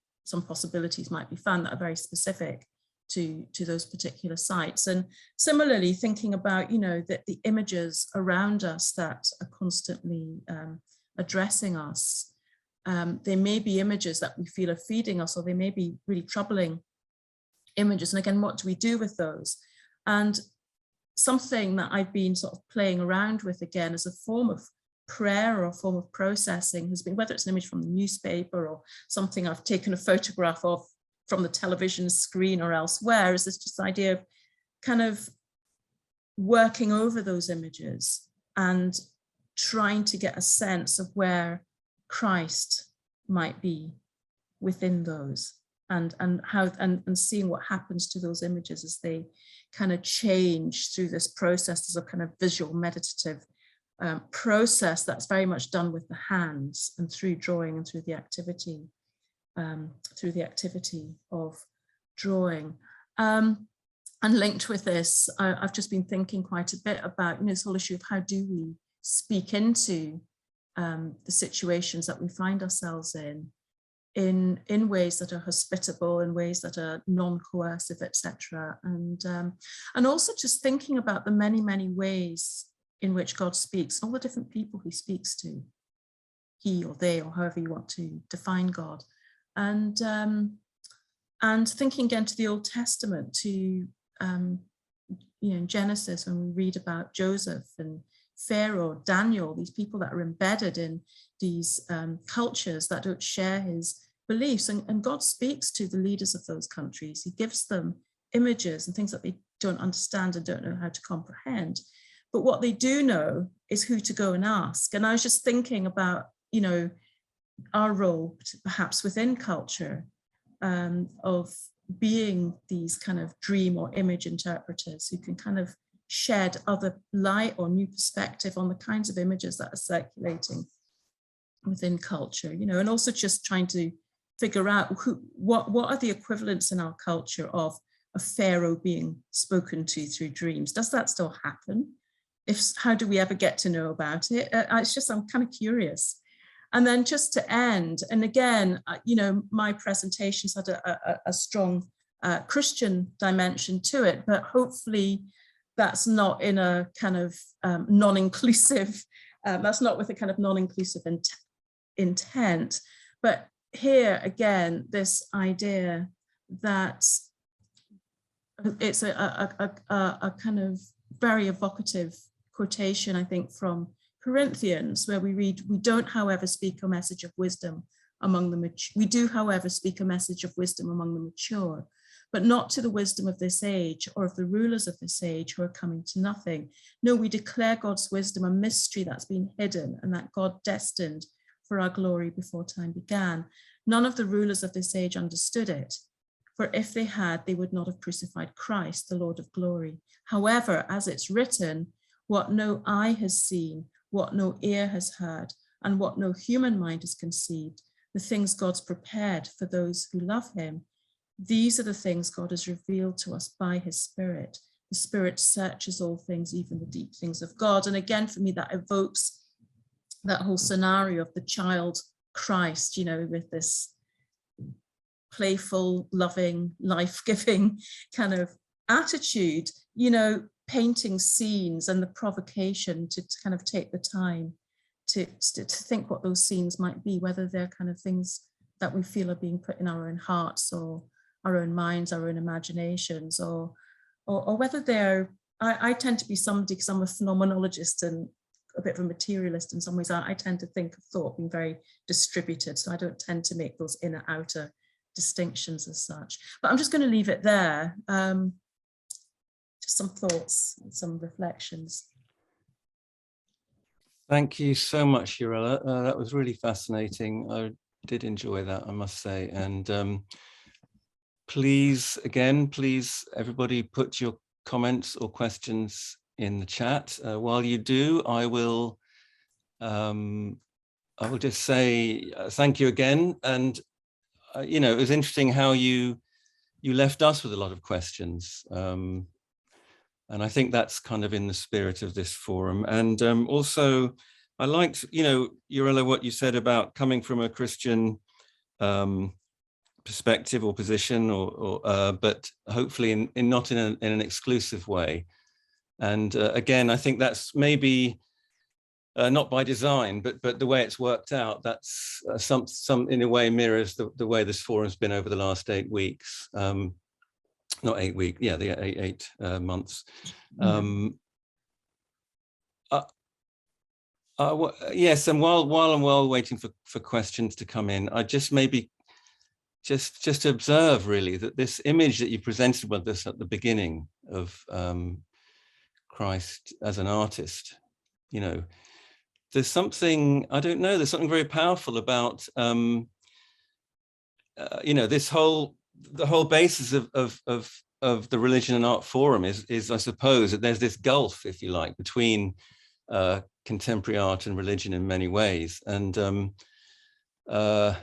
possibilities might be found that are very specific to those particular sites. And similarly, thinking about, you know, that the images around us that are constantly addressing us, they may be images that we feel are feeding us, or they may be really troubling images. And again, what do we do with those? And something that I've been sort of playing around with again as a form of prayer or a form of processing has been, whether it's an image from the newspaper or something I've taken a photograph of from the television screen or elsewhere, is this just idea of kind of working over those images and trying to get a sense of where Christ might be within those, and how and seeing what happens to those images as they kind of change through this process. There's a kind of visual meditative process that's very much done with the hands and through drawing and through the activity of drawing. And linked with this, I've just been thinking quite a bit about, you know, this whole issue of how do we speak into the situations that we find ourselves in ways that are hospitable, in ways that are non-coercive, etc. And also just thinking about the many, many ways in which God speaks, all the different people he speaks to, he or they, or however you want to define God. And thinking again to the Old Testament, to you know, in Genesis, when we read about Joseph and Pharaoh, Daniel, these people that are embedded in these cultures that don't share his beliefs, and God speaks to the leaders of those countries. He gives them images and things that they don't understand and don't know how to comprehend. But what they do know is who to go and ask. And I was just thinking about, you know, our role perhaps within culture of being these kind of dream or image interpreters who can kind of shed other light or new perspective on the kinds of images that are circulating within culture, you know, and also just trying to figure out what are the equivalents in our culture of a pharaoh being spoken to through dreams. Does that still happen? How do we ever get to know about it? It's just, I'm kind of curious. And then just to end, and again, you know, my presentations had a strong Christian dimension to it, but hopefully that's not in a kind of non-inclusive, that's not with a kind of non-inclusive intent. But here again, this idea that it's a kind of very evocative quotation, I think, from Corinthians, where we read, we don't, however, speak a message of wisdom among the mature. We do, however, speak a message of wisdom among the mature, but not to the wisdom of this age or of the rulers of this age who are coming to nothing. No, we declare God's wisdom, a mystery that's been hidden and that God destined for our glory before time began. None of the rulers of this age understood it, for if they had, they would not have crucified Christ, the Lord of glory. However, as it's written, what no eye has seen, what no ear has heard, and what no human mind has conceived, the things God's prepared for those who love him. These are the things God has revealed to us by his Spirit. The Spirit searches all things, even the deep things of God. And again, for me, that evokes that whole scenario of the child Christ, you know, with this playful, loving, life-giving kind of attitude, you know, painting scenes and the provocation to kind of take the time to think what those scenes might be, whether they're kind of things that we feel are being put in our own hearts or our own minds, our own imaginations, or whether they're, I tend to be somebody, because I'm a phenomenologist and a bit of a materialist in some ways, I tend to think of thought being very distributed, so I don't tend to make those inner outer distinctions as such. But I'm just going to leave it there. Just some thoughts and some reflections. Thank you so much, Urella. That was really fascinating. I did enjoy that, I must say. And please, everybody put your comments or questions in the chat. While you do, I will just say thank you again. And you know, it was interesting how you left us with a lot of questions. And I think that's kind of in the spirit of this forum. And also, I liked, you know, Urella, what you said about coming from a Christian perspective or position, but hopefully not in an exclusive way. And again, I think that's maybe not by design, but the way it's worked out, that's some in a way mirrors the way this forum's been over the last 8 weeks. Not 8 weeks, yeah, the 8 months. Yes, and while I'm waiting for questions to come in, I just maybe just observe really that this image that you presented with us at the beginning of Christ as an artist, you know, there's something, I don't know, there's something very powerful about you know, the whole basis of the Religion and Art Forum is I suppose that there's this gulf, if you like, between contemporary art and religion in many ways, and that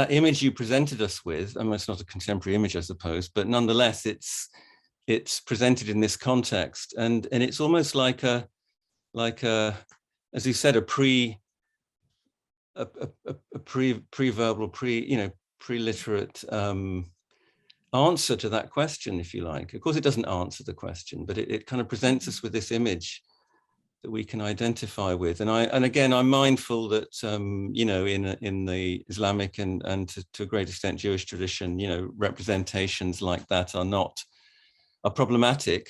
image you presented us with, I mean, it's not a contemporary image, I suppose, but nonetheless, it's presented in this context, and it's almost like a, as you said, a pre-verbal, pre-literate answer to that question, if you like. Of course, it doesn't answer the question, but it kind of presents us with this image that we can identify with. And again, I'm mindful that you know, in the Islamic and to a great extent Jewish tradition, you know, representations like that are problematic.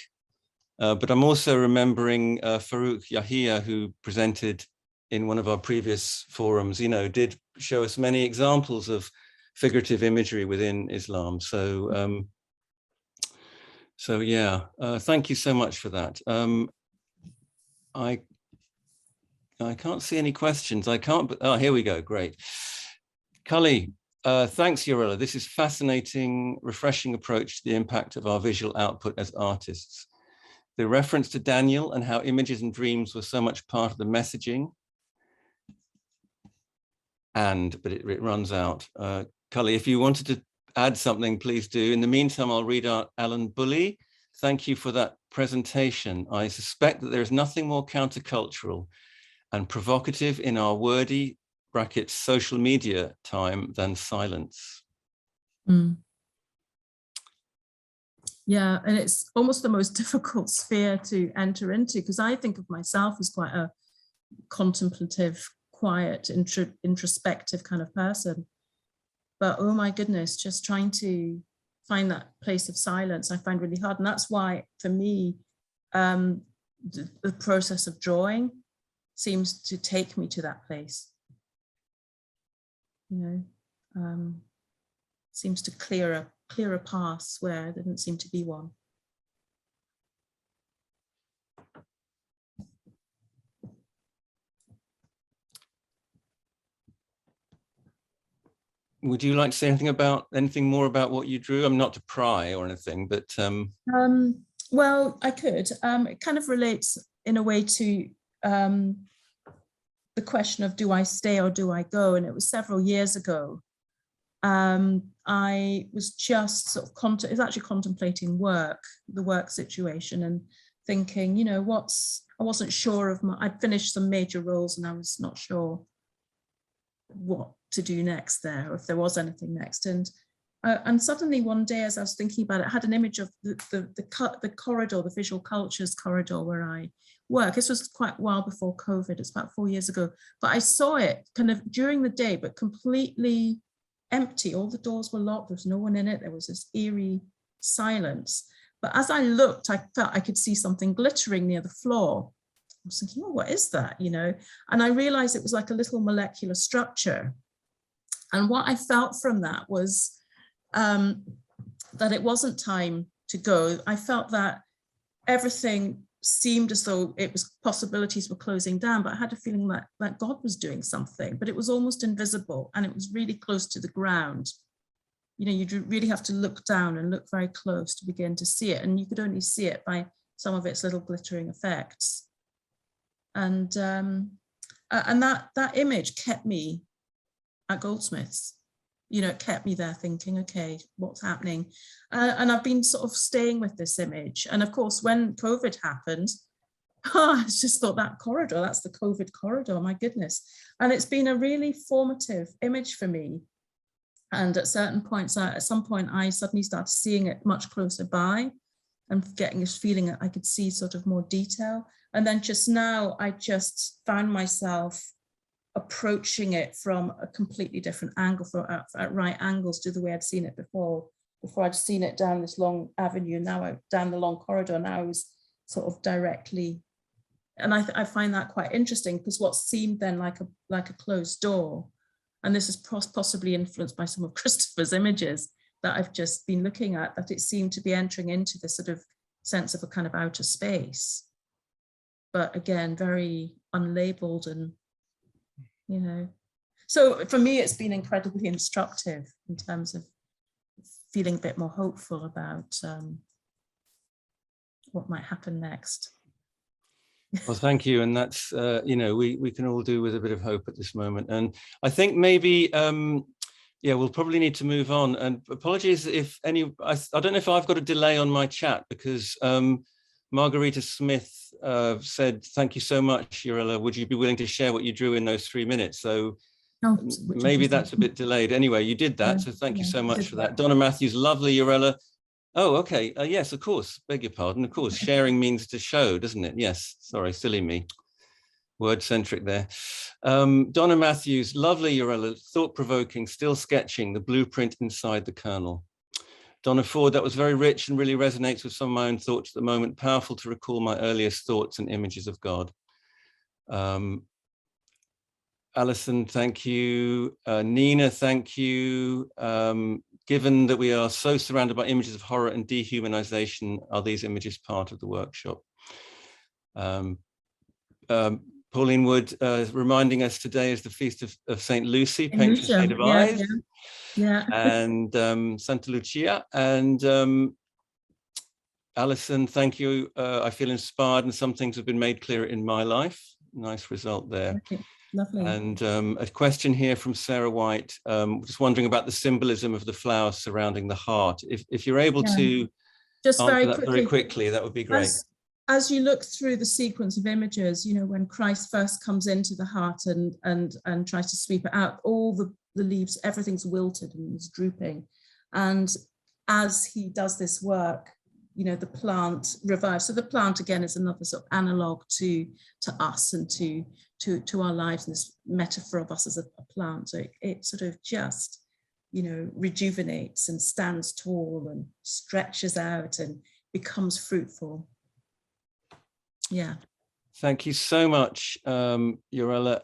But I'm also remembering Farouk Yahia, who presented in one of our previous forums, you know, did show us many examples of figurative imagery within Islam. So, so yeah, thank you so much for that. I can't see any questions. I can't, but oh, here we go. Great. Cully, thanks, Urella. This is fascinating, refreshing approach to the impact of our visual output as artists. The reference to Daniel and how images and dreams were so much part of the messaging. But it runs out. Cully, if you wanted to add something, please do. In the meantime, I'll read out Alan Bully. Thank you for that presentation. I suspect that there is nothing more countercultural and provocative in our wordy brackets social media time than silence. Yeah, and it's almost the most difficult sphere to enter into, because I think of myself as quite a contemplative, quiet, introspective kind of person. But oh my goodness, just trying to find that place of silence, I find really hard. And that's why, for me, the process of drawing seems to take me to that place. You know, seems to clear a path where there didn't seem to be one. Would you like to say anything more about what you drew? I'm not to pry or anything, but well, I could. It kind of relates in a way to the question of, do I stay or do I go? And it was several years ago. I was just sort of contemplating the work situation, and thinking, you know, I wasn't sure of I'd finished some major roles and I was not sure what to do next there, or if there was anything next. And suddenly one day, as I was thinking about it, I had an image of the corridor, the visual cultures corridor, where I work. This was quite a while before COVID. It's about 4 years ago, but I saw it kind of during the day, but completely empty. All the doors were locked. There was no one in it. There was this eerie silence. But as I looked, I felt I could see something glittering near the floor. I was thinking, oh, what is that? You know, and I realized it was like a little molecular structure. And what I felt from that was that it wasn't time to go. I felt that everything seemed as though it was possibilities were closing down, but I had a feeling that God was doing something, but it was almost invisible and it was really close to the ground. You know, you really have to look down and look very close to begin to see it. And you could only see it by some of its little glittering effects. And that image kept me at Goldsmiths. You know, it kept me there thinking, okay, what's happening? And I've been sort of staying with this image. And of course, when COVID happened, I just thought that corridor, that's the COVID corridor, my goodness. And it's been a really formative image for me. And at certain points, at some point, I suddenly started seeing it much closer by and getting this feeling that I could see sort of more detail. And then just now, I just found myself approaching it from a completely different angle, at right angles to the way I'd seen it before. Before I'd seen it down this long avenue, now down the long corridor, now I was sort of directly, and I find that quite interesting, because what seemed then like a closed door, and this is possibly influenced by some of Christopher's images that I've just been looking at, that it seemed to be entering into this sort of sense of a kind of outer space, but again, very unlabeled and, you know. So for me, it's been incredibly instructive in terms of feeling a bit more hopeful about what might happen next. Well, thank you. And that's, you know, we can all do with a bit of hope at this moment. And I think maybe, yeah, we'll probably need to move on. And apologies if any, I don't know if I've got a delay on my chat, because Margarita Smith said, thank you so much, Urella. Would you be willing to share what you drew in those 3 minutes? So maybe that's a bit delayed. Anyway, you did that. So thank you so much for that. Donna Matthews, lovely, Urella. Oh, okay. Yes, of course. Beg your pardon. Of course, sharing means to show, doesn't it? Yes. Sorry, silly me. Word-centric there. Donna Matthews, lovely, Urella. Thought-provoking, still sketching the blueprint inside the kernel. Donna Ford, that was very rich and really resonates with some of my own thoughts at the moment. Powerful to recall my earliest thoughts and images of God. Alison, thank you. Nina, thank you. Given that we are so surrounded by images of horror and dehumanization, are these images part of the workshop? Pauline Wood, reminding us today is the feast of St. Lucy, patron saint of eyes. Yeah. And Santa Lucia. And Alison, thank you. I feel inspired, and some things have been made clearer in my life. Nice result there. Okay. Lovely. And a question here from Sarah White, just wondering about the symbolism of the flowers surrounding the heart. If you're able to just answer very quickly, that would be great. As you look through the sequence of images, you know, when Christ first comes into the heart and tries to sweep it out, all the leaves, everything's wilted and is drooping. And as he does this work, you know, the plant revives. So the plant, again, is another sort of analog to us and to our lives, and this metaphor of us as a plant. So it sort of just, you know, rejuvenates and stands tall and stretches out and becomes fruitful. Yeah. Thank you so much, Urella,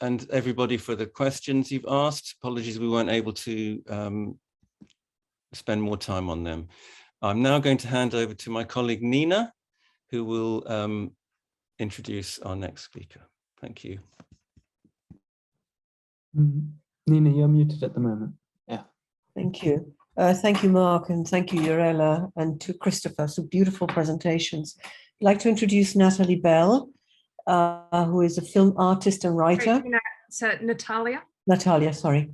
and everybody for the questions you've asked. Apologies we weren't able to spend more time on them. I'm now going to hand over to my colleague Nina, who will introduce our next speaker. Thank you. Nina, you're muted at the moment. Yeah. Thank you. Thank you, Mark, and thank you, Urella, and to Christopher. So beautiful presentations. I'd like to introduce Natalie Bell, who is a film artist and writer. So Natalia? Natalia, sorry.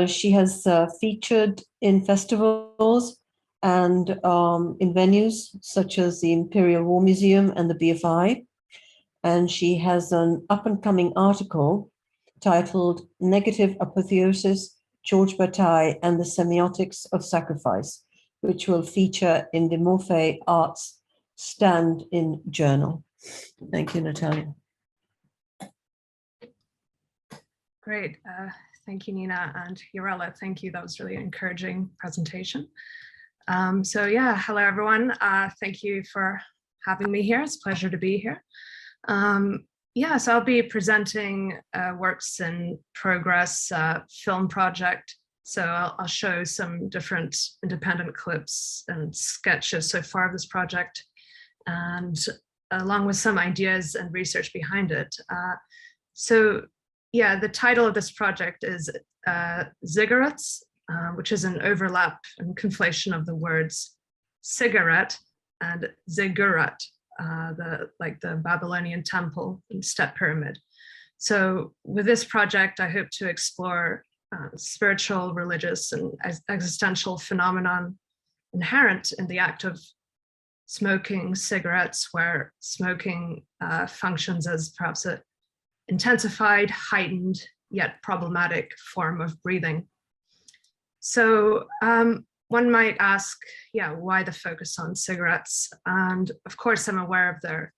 She has featured in festivals and in venues such as the Imperial War Museum and the BFI. And she has an up-and-coming article titled Negative Apotheosis, George Bataille and the Semiotics of Sacrifice, which will feature in the Morphe Arts stand-in journal. Thank you, Natalia. Great. Thank you, Nina, and Yarella. Thank you. That was really an encouraging presentation. So yeah, hello, everyone. Thank you for having me here. It's a pleasure to be here. Yeah, so I'll be presenting works in progress film project. So I'll show some different independent clips and sketches so far of this project, and along with some ideas and research behind it. So yeah, the title of this project is Ziggurats, which is an overlap and conflation of the words cigarette and ziggurat, the Babylonian temple and step pyramid. So with this project, I hope to explore spiritual, religious, and existential phenomenon inherent in the act of smoking cigarettes, where smoking functions as perhaps a intensified, heightened, yet problematic form of breathing. So one might ask, yeah, why the focus on cigarettes? And of course, I'm aware of their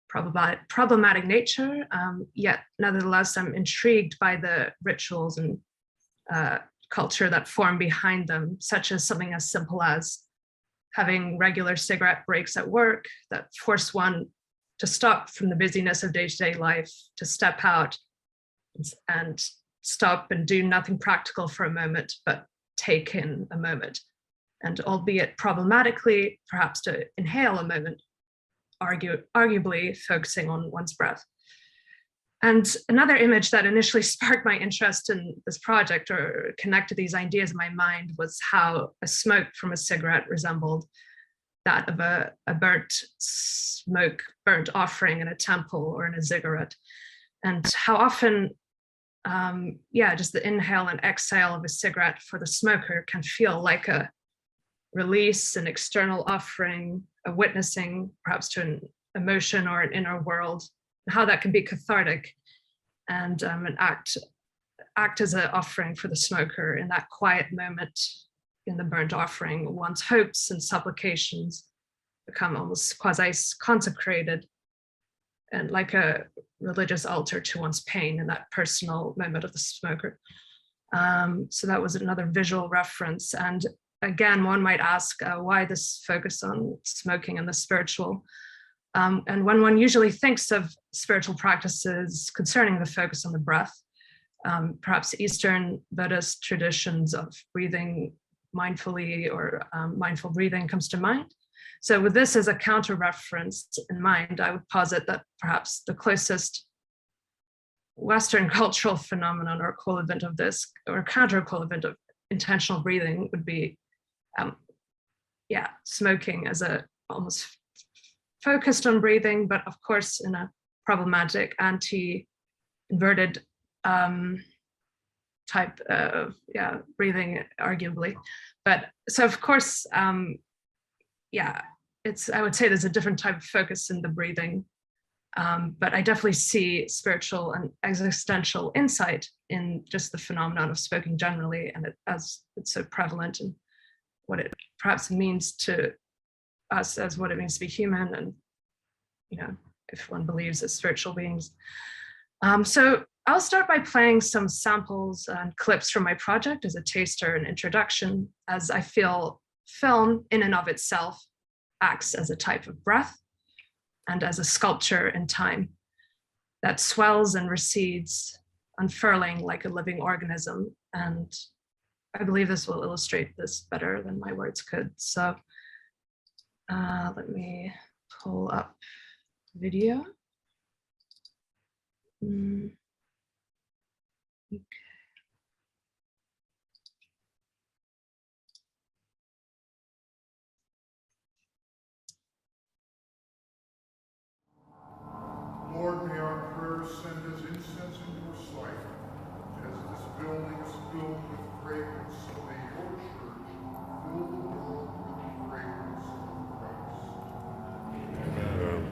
problematic nature, yet nevertheless, I'm intrigued by the rituals and culture that form behind them, such as something as simple as having regular cigarette breaks at work that force one to stop from the busyness of day-to-day life, to step out and stop and do nothing practical for a moment, but take in a moment. And albeit problematically, perhaps to inhale a moment, arguably focusing on one's breath. And another image that initially sparked my interest in this project or connected these ideas in my mind was how a smoke from a cigarette resembled that of a burnt offering in a temple or in a ziggurat. And how often, just the inhale and exhale of a cigarette for the smoker can feel like a release, an external offering, a witnessing perhaps to an emotion or an inner world, and how that can be cathartic and an act as an offering for the smoker in that quiet moment in the burnt offering. One's hopes and supplications become almost quasi-consecrated and like a religious altar to one's pain in that personal moment of the smoker. So that was another visual reference. And again, one might ask why this focus on smoking and the spiritual. And when one usually thinks of spiritual practices concerning the focus on the breath, perhaps Eastern Buddhist traditions of breathing mindfully or mindful breathing comes to mind. So with this as a counter reference in mind, I would posit that perhaps the closest Western cultural phenomenon or equivalent of this, or counter equivalent of intentional breathing would be, smoking as a almost focused on breathing, but of course in a problematic anti-inverted type of breathing, arguably. But so of course, I would say there's a different type of focus in the breathing, but I definitely see spiritual and existential insight in just the phenomenon of smoking generally, and as it's so prevalent and what it perhaps means to us as what it means to be human, and if one believes as spiritual beings. So I'll start by playing some samples and clips from my project as a taster and introduction, as I feel film in and of itself acts as a type of breath and as a sculpture in time that swells and recedes, unfurling like a living organism. And I believe this will illustrate this better than my words could. So let me pull up video. Okay. Lord, may our prayers send as incense in your sight. As this building is filled with fragrance, so may your church fill the world with the fragrance of Christ. Amen.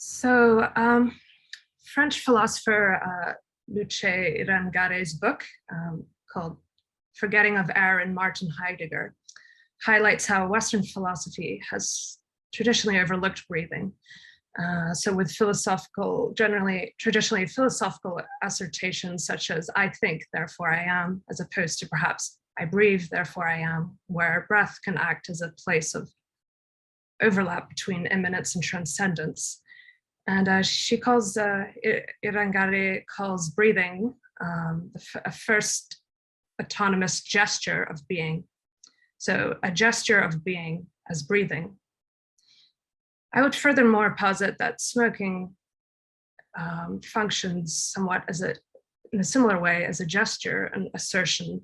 So French philosopher Luce Irangare's book called Forgetting of Air in Martin Heidegger highlights how Western philosophy has traditionally overlooked breathing. So with traditionally philosophical assertions such as I think, therefore I am, as opposed to perhaps I breathe, therefore I am, where breath can act as a place of overlap between immanence and transcendence. And she calls, Irangare calls breathing a first autonomous gesture of being. So a gesture of being as breathing. I would furthermore posit that smoking functions somewhat in a similar way as a gesture, an assertion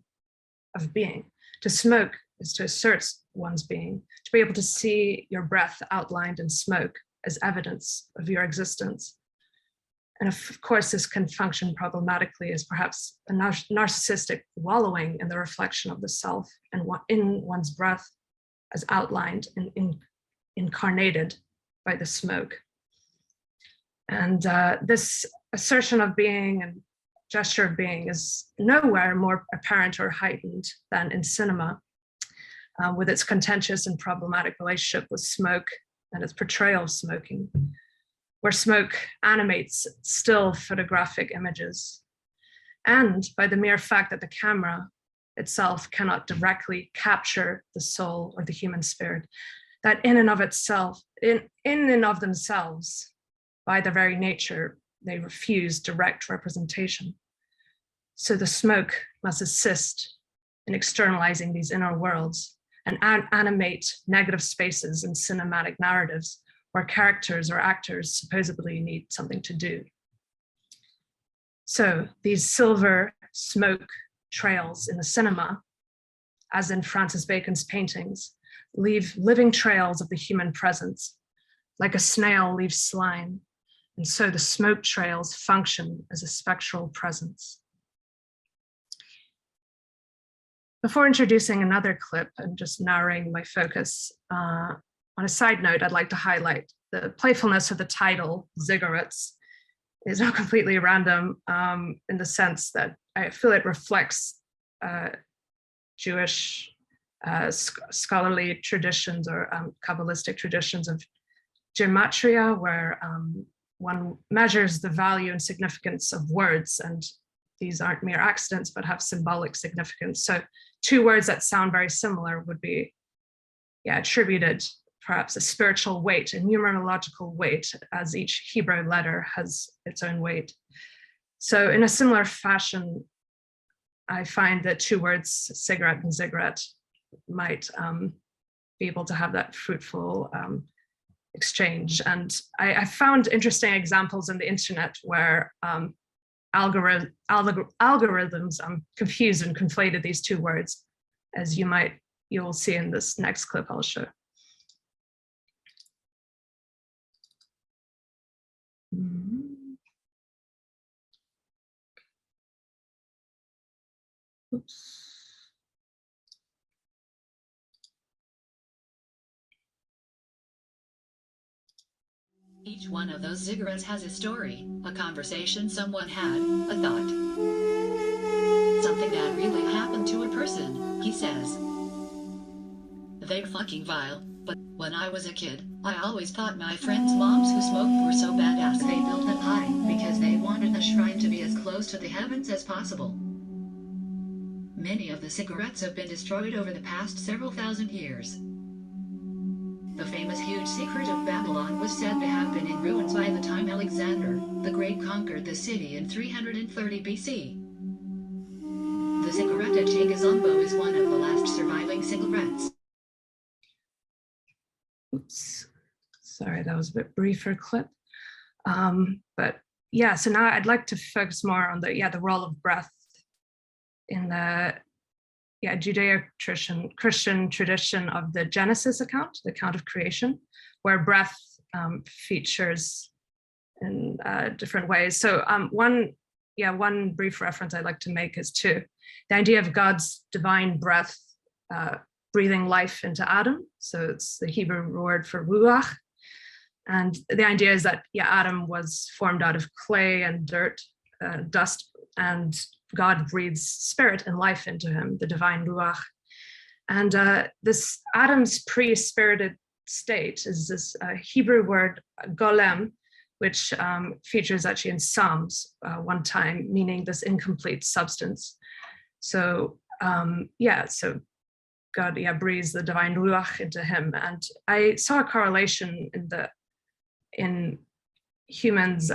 of being. To smoke is to assert one's being, to be able to see your breath outlined in smoke as evidence of your existence. And of course, this can function problematically as perhaps a narcissistic wallowing in the reflection of the self and in one's breath as outlined and incarnated by the smoke. And this assertion of being and gesture of being is nowhere more apparent or heightened than in cinema, with its contentious and problematic relationship with smoke and its portrayal of smoking, where smoke animates still photographic images. And by the mere fact that the camera itself cannot directly capture the soul or the human spirit, that in and of itself, in and of themselves, by their very nature, they refuse direct representation. So the smoke must assist in externalizing these inner worlds and animate negative spaces in cinematic narratives where characters or actors supposedly need something to do. So these silver smoke trails in the cinema, as in Francis Bacon's paintings, leave living trails of the human presence, like a snail leaves slime. And so the smoke trails function as a spectral presence. Before introducing another clip and just narrowing my focus, on a side note, I'd like to highlight the playfulness of the title, Ziggurats, is not completely random in the sense that I feel it reflects Jewish scholarly traditions or Kabbalistic traditions of gematria, where one measures the value and significance of words, and these aren't mere accidents, but have symbolic significance. So two words that sound very similar would be attributed perhaps a spiritual weight, a numerological weight, as each Hebrew letter has its own weight. So in a similar fashion, I find that two words, cigarette and ziggurat, might be able to have that fruitful exchange. And I found interesting examples on the internet where algorithms confused and conflated these two words, as you'll see in this next clip I'll show. Oops. Each one of those ziggurats has a story, a conversation someone had, a thought. Something that really happened to a person, he says. They're fucking vile, but when I was a kid, I always thought my friends' moms who smoked were so badass they built a potty because they wanted the shrine to be as close to the heavens as possible. Many of the cigarettes have been destroyed over the past several thousand years. The famous huge secret of Babylon was said to have been in ruins by the time Alexander the Great conquered the city in 330 BC. The ziggurat at Chingazumbo is one of the last surviving cigarettes. Oops, sorry, that was a bit briefer clip. But yeah, so now I'd like to focus more on the role of breath in the Judeo-Christian tradition of the Genesis account, the account of creation, where breath features in different ways. So one brief reference I'd like to make is to the idea of God's divine breath breathing life into Adam. So it's the Hebrew word for ruach. And the idea is that, yeah, Adam was formed out of clay and dirt, dust, and God breathes spirit and life into him, the divine ruach. And this Adam's pre-spirited state is this Hebrew word golem, which features actually in Psalms one time, meaning this incomplete substance. So so God breathes the divine ruach into him. And I saw a correlation in humans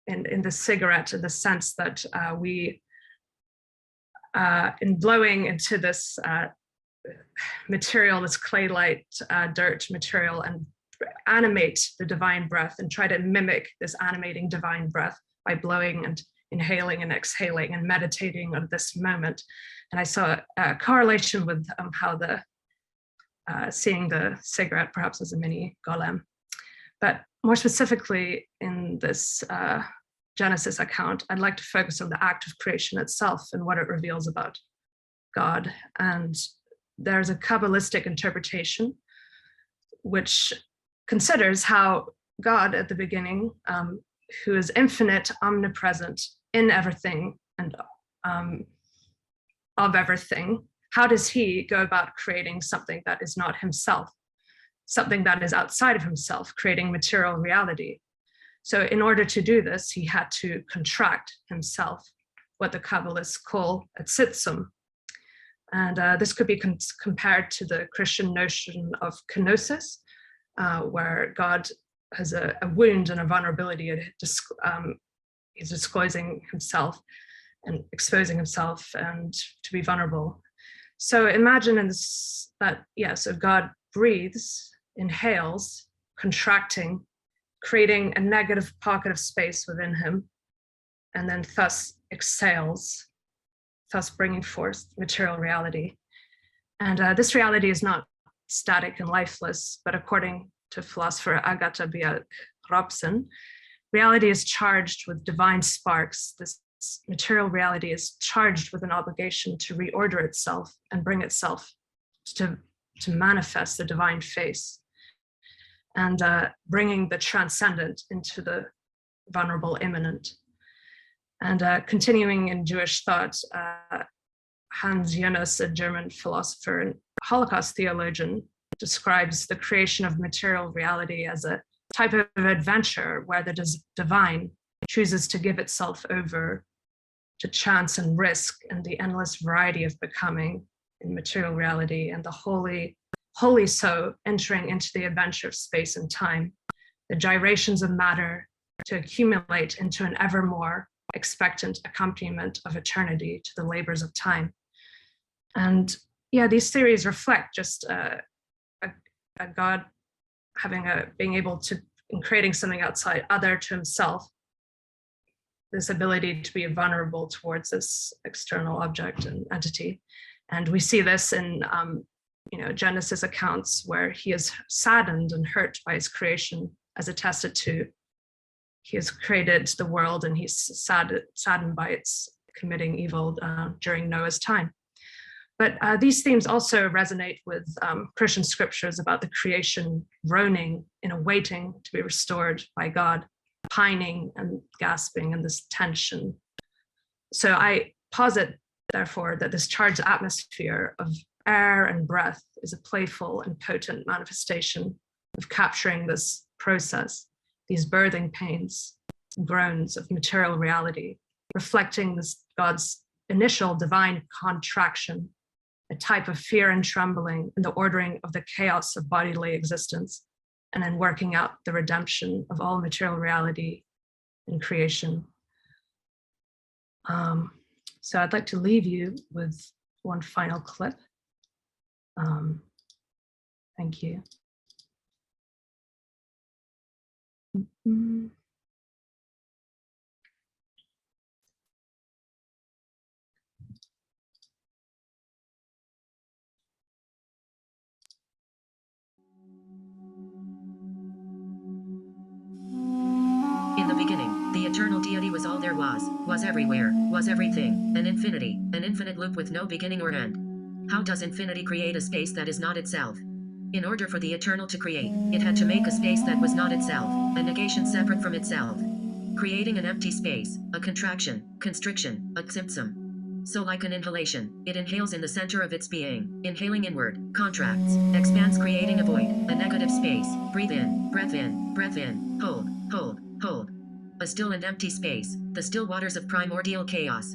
in the cigarette, in the sense that we, in blowing into this material, this clay-like dirt material, and animate the divine breath and try to mimic this animating divine breath by blowing and inhaling and exhaling and meditating on this moment. And I saw a correlation with how seeing the cigarette perhaps as a mini golem. But more specifically in this Genesis account, I'd like to focus on the act of creation itself and what it reveals about God. And there's a Kabbalistic interpretation which considers how God at the beginning, who is infinite, omnipresent, in everything and of everything, how does he go about creating something that is not himself, something that is outside of himself, creating material reality? So in order to do this, he had to contract himself, what the Kabbalists call a tzitsum. And this could be compared to the Christian notion of kenosis, where God has a wound and a vulnerability. He's disclosing himself and exposing himself and to be vulnerable. So imagine so God breathes, inhales, contracting, creating a negative pocket of space within him, and then thus exhales, thus bringing forth material reality. And this reality is not static and lifeless, but according to philosopher Agatha Björk-Robson, reality is charged with divine sparks. This material reality is charged with an obligation to reorder itself and bring itself to manifest the divine face, and bringing the transcendent into the vulnerable immanent. And continuing in Jewish thought, Hans Jonas, a German philosopher and Holocaust theologian, describes the creation of material reality as a type of adventure where the divine chooses to give itself over to chance and risk and the endless variety of becoming in material reality, and the holy soul entering into the adventure of space and time, the gyrations of matter to accumulate into an ever more expectant accompaniment of eternity to the labors of time. And these theories reflect just a God being able to, in creating something outside, other to himself, this ability to be vulnerable towards this external object and entity. And we see this in Genesis accounts where he is saddened and hurt by his creation, as attested to. He has created the world and he's saddened by its committing evil during Noah's time. But these themes also resonate with Christian scriptures about the creation groaning in a waiting to be restored by God, pining and gasping in this tension. So I posit, therefore, that this charged atmosphere of air and breath is a playful and potent manifestation of capturing this process, these birthing pains, groans of material reality, reflecting this God's initial divine contraction, a type of fear and trembling in the ordering of the chaos of bodily existence, and then working out the redemption of all material reality in creation. So I'd like to leave you with one final clip. Thank you. In the beginning, the eternal deity was all there was everywhere, was everything, an infinite loop with no beginning or end. How does infinity create a space that is not itself? In order for the eternal to create, it had to make a space that was not itself, a negation separate from itself. Creating an empty space, a contraction, constriction, a symptom. So like an inhalation, it inhales in the center of its being, inhaling inward, contracts, expands, creating a void, a negative space. Breathe in, breath in, breath in, hold, hold, hold. A still and empty space, the still waters of primordial chaos.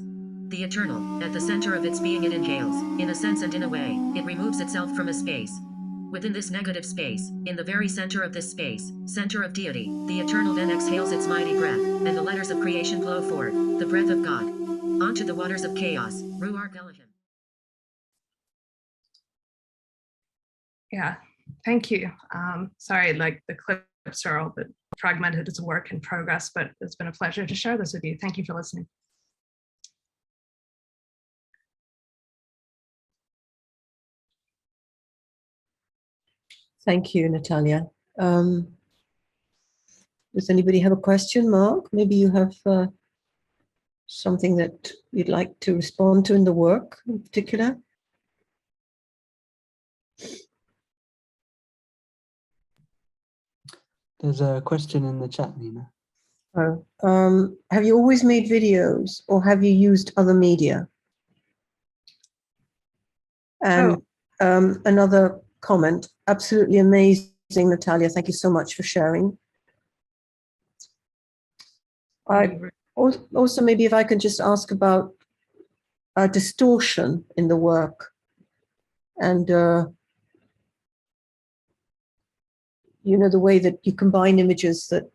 The eternal, at the center of its being it inhales, in a sense and in a way, it removes itself from a space. Within this negative space, in the very center of this space, center of deity, the eternal then exhales its mighty breath, and the letters of creation flow forth, the breath of God. Onto the waters of chaos, Ruach Elohim. Yeah, thank you. Sorry, like the clips are all a bit fragmented. It's a work in progress, but it's been a pleasure to share this with you. Thank you for listening. Thank you, Natalia. Does anybody have a question, Mark? Maybe you have something that you'd like to respond to in the work in particular? There's a question in the chat, Nina. Oh, have you always made videos or have you used other media? And another comment, absolutely amazing, Natalia. Thank you so much for sharing. I also, maybe if I can just ask about distortion in the work and, you know, the way that you combine images that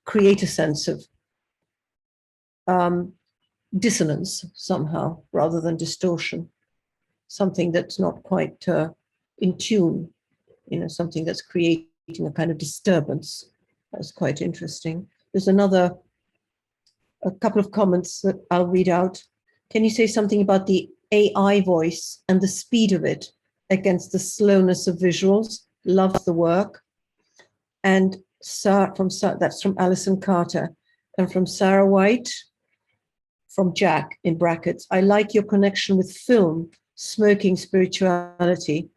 create a sense of dissonance somehow, rather than distortion, something that's not quite in tune, you know, something that's creating a kind of disturbance. That's quite interesting. There's a couple of comments that I'll read out. Can you say something about the AI voice and the speed of it against the slowness of visuals? Love the work. And that's from Alison Carter. And from Sarah White, from Jack, in brackets, I like your connection with film, smoking spirituality.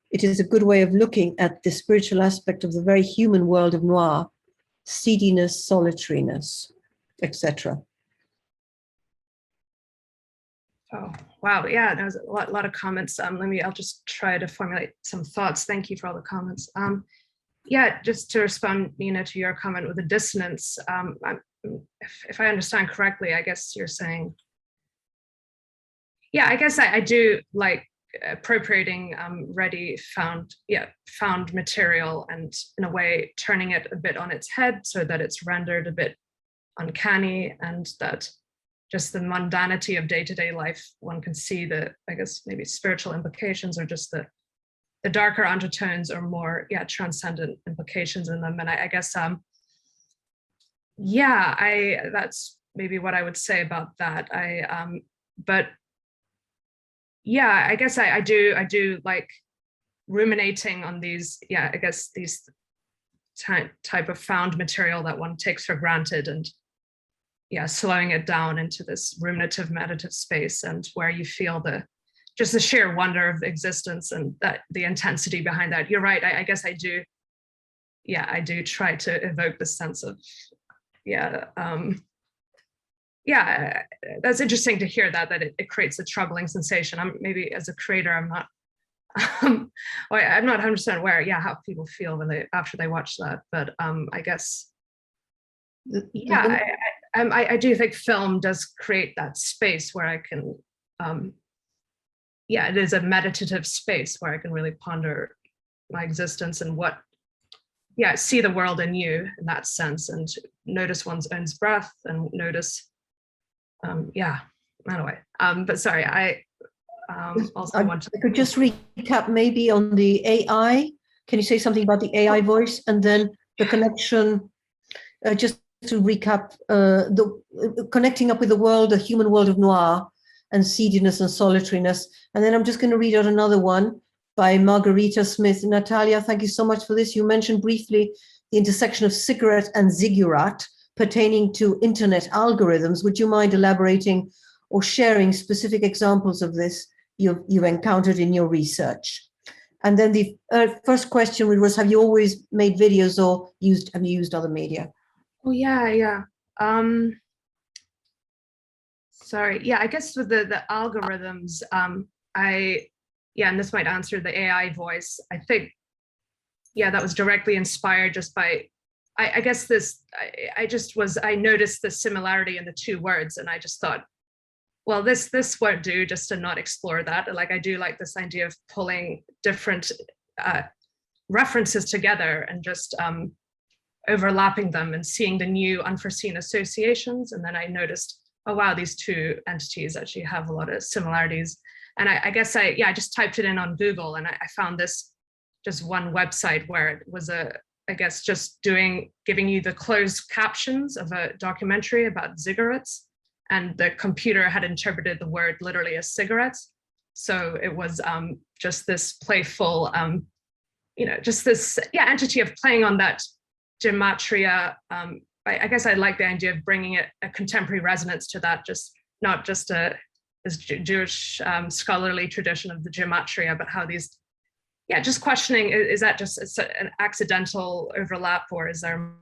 It is a good way of looking at the spiritual aspect of the very human world of noir, seediness, solitariness, etc. Oh, wow. Yeah, there was a lot of comments. I'll just try to formulate some thoughts. Thank you for all the comments. Yeah, just to respond, Nina, to your comment with the dissonance, if I understand correctly, I guess you're saying, yeah, I guess I do like appropriating found material and in a way turning it a bit on its head so that it's rendered a bit uncanny, and that just the mundanity of day-to-day life, one can see the, I guess, maybe spiritual implications or just the darker undertones or more, transcendent implications in them. And I guess, that's maybe what I would say about that. But yeah, I guess I do like ruminating on these, I guess these type of found material that one takes for granted, and slowing it down into this ruminative meditative space, and where you feel just the sheer wonder of existence and that the intensity behind that. You're right. I guess I do. Yeah, I do try to evoke the sense of, that's interesting to hear that it creates a troubling sensation. Maybe as a creator, I'm not, I'm not 100% aware, how people feel after they watch that. But I guess, I do think film does create that space where I can, it is a meditative space where I can really ponder my existence and see the world anew in that sense, and notice one's own breath and notice, anyway. But sorry, I could just recap maybe on the AI. Can you say something about the AI voice and then the connection, just to recap, the connecting up with the world, the human world of noir, and seediness and solitariness. And then I'm just going to read out another one by Margarita Smith. Natalia, thank you so much for this. You mentioned briefly the intersection of cigarette and ziggurat pertaining to internet algorithms. Would you mind elaborating or sharing specific examples of this you've encountered in your research? And then the first question was, have you always made videos or have you used other media? Oh, yeah. Sorry. Yeah, I guess with the algorithms, and this might answer the AI voice. I think, that was directly inspired just by, I guess I noticed the similarity in the two words, and I just thought, well, this won't do just to not explore that. Like, I do like this idea of pulling different references together and just overlapping them and seeing the new unforeseen associations. And then I noticed, oh, wow, these two entities actually have a lot of similarities. And I guess I just typed it in on Google, and I found this just one website where it was just giving you the closed captions of a documentary about cigarettes, and the computer had interpreted the word literally as cigarettes. So it was just this playful, just this entity of playing on that gematria. I guess I like the idea of bringing a contemporary resonance to that, just not just this Jewish scholarly tradition of the gematria, but how these, just questioning, is that just an accidental overlap, or is there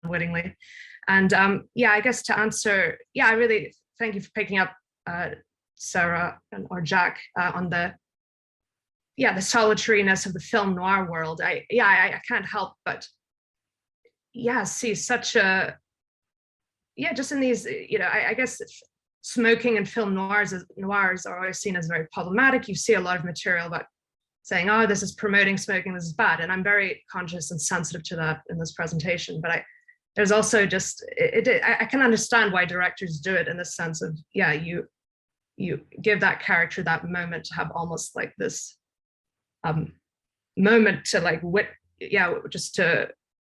unwittingly? And I guess to answer, I really thank you for picking up Sarah or Jack on the solitariness of the film noir world. I can't help but see such a just in these, I guess smoking and film noirs are always seen as very problematic. You see a lot of material about saying, oh, this is promoting smoking, this is bad, and I'm very conscious and sensitive to that in this presentation. But there's also just I can understand why directors do it, in the sense of you give that character that moment to have almost like this moment to just to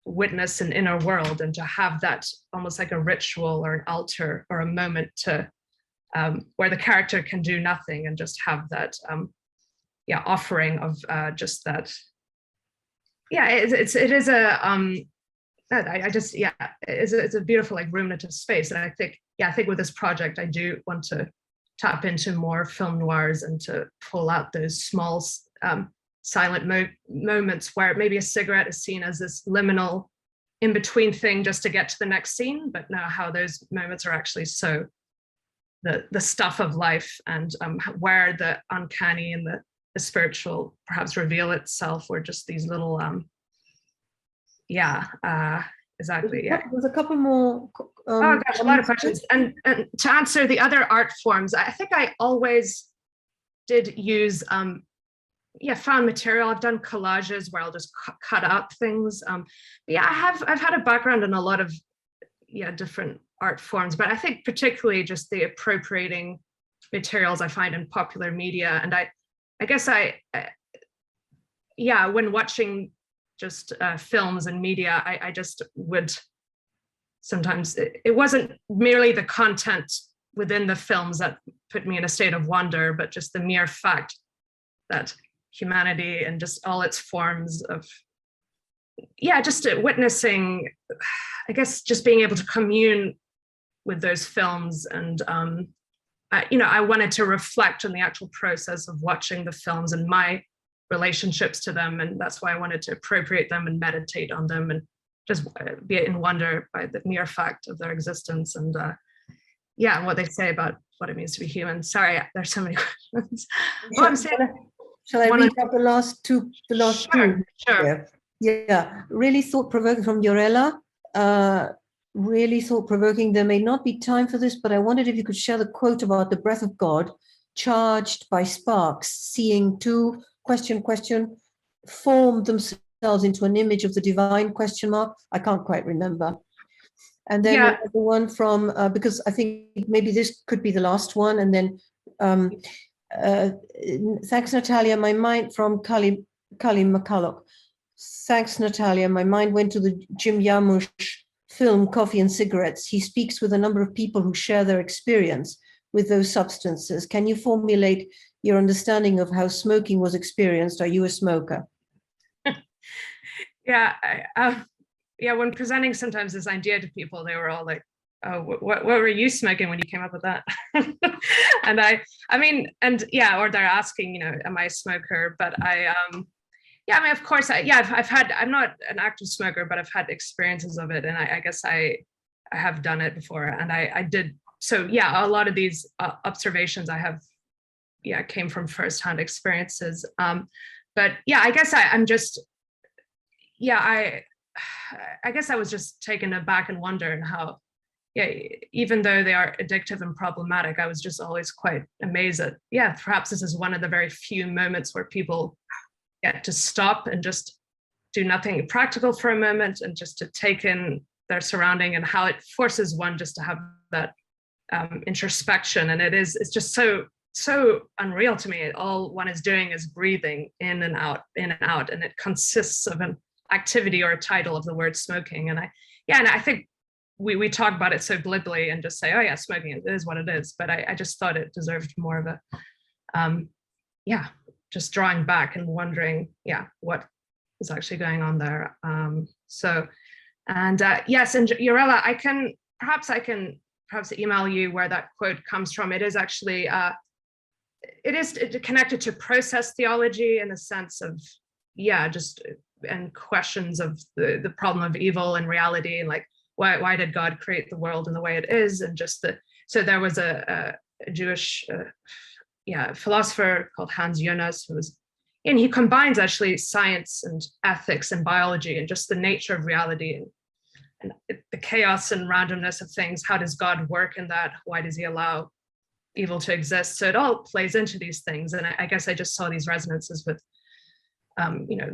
witness an inner world, and to have that almost like a ritual or an altar or a moment to where the character can do nothing and just have that offering of just that. It's a beautiful ruminative space. And I think with this project I do want to tap into more film noirs and to pull out those small silent moments where maybe a cigarette is seen as this liminal in-between thing just to get to the next scene, but now how those moments are actually so the stuff of life, and where the uncanny and the spiritual perhaps reveal itself, or just these little exactly. There's a couple more. Oh gosh, a lot of questions. And to answer the other art forms, I think I always did use found material. I've done collages where I'll just cut up things. I've had a background in a lot of different art forms, but I think particularly just the appropriating materials I find in popular media. And I guess when watching just films and media, I just would sometimes, it wasn't merely the content within the films that put me in a state of wonder, but just the mere fact that humanity and just all its forms of, just witnessing, I guess, just being able to commune with those films. And, I wanted to reflect on the actual process of watching the films and my relationships to them. And that's why I wanted to appropriate them and meditate on them and just be in wonder by the mere fact of their existence. And and what they say about what it means to be human. Sorry, there's so many questions. Shall I read out the last two? Sure. Yeah, really thought-provoking from Yorella. Really thought-provoking. There may not be time for this, but I wondered if you could share the quote about the breath of God charged by sparks, seeing two ... form themselves into an image of the divine ? I can't quite remember. And then the one from, because I think maybe this could be the last one. And then thanks, Natalia. My mind from Kali McCulloch. Thanks, Natalia. My mind went to the Jim Jarmusch film Coffee and Cigarettes. He speaks with a number of people who share their experience with those substances. Can you formulate your understanding of how smoking was experienced? Are you a smoker? When presenting sometimes this idea to people, they were all like, oh, what were you smoking when you came up with that? And I mean, and yeah, or they're asking, you know, am I a smoker? But yeah, I mean, of course, I've had, I'm not an active smoker, but I've had experiences of it. And I guess I have done it before. And I did, so yeah, a lot of these observations I have, yeah, came from firsthand experiences. But yeah, I guess I'm just, yeah, I guess I was just taken aback and wondered how, yeah, even though they are addictive and problematic, I was just always quite amazed at, yeah, perhaps this is one of the very few moments where people get to stop and just do nothing practical for a moment and just to take in their surrounding and how it forces one just to have that introspection. And it's just so unreal to me. All one is doing is breathing in and out, and it consists of an activity or a title of the word smoking. And I think we talk about it so glibly and just say, oh yeah, smoking is what it is. But I just thought it deserved more of a, yeah, just drawing back and wondering, yeah, what is actually going on there. Yes, and Yorella, I can perhaps email you where that quote comes from. It is actually, it is connected to process theology in the sense of, yeah, just, and questions of the problem of evil and reality, and like, why did God create the world in the way it is? And just so there was a Jewish philosopher called Hans Jonas, and he combines actually science and ethics and biology and just the nature of reality and the chaos and randomness of things. How does God work in that? Why does he allow evil to exist? So it all plays into these things. And I guess I just saw these resonances with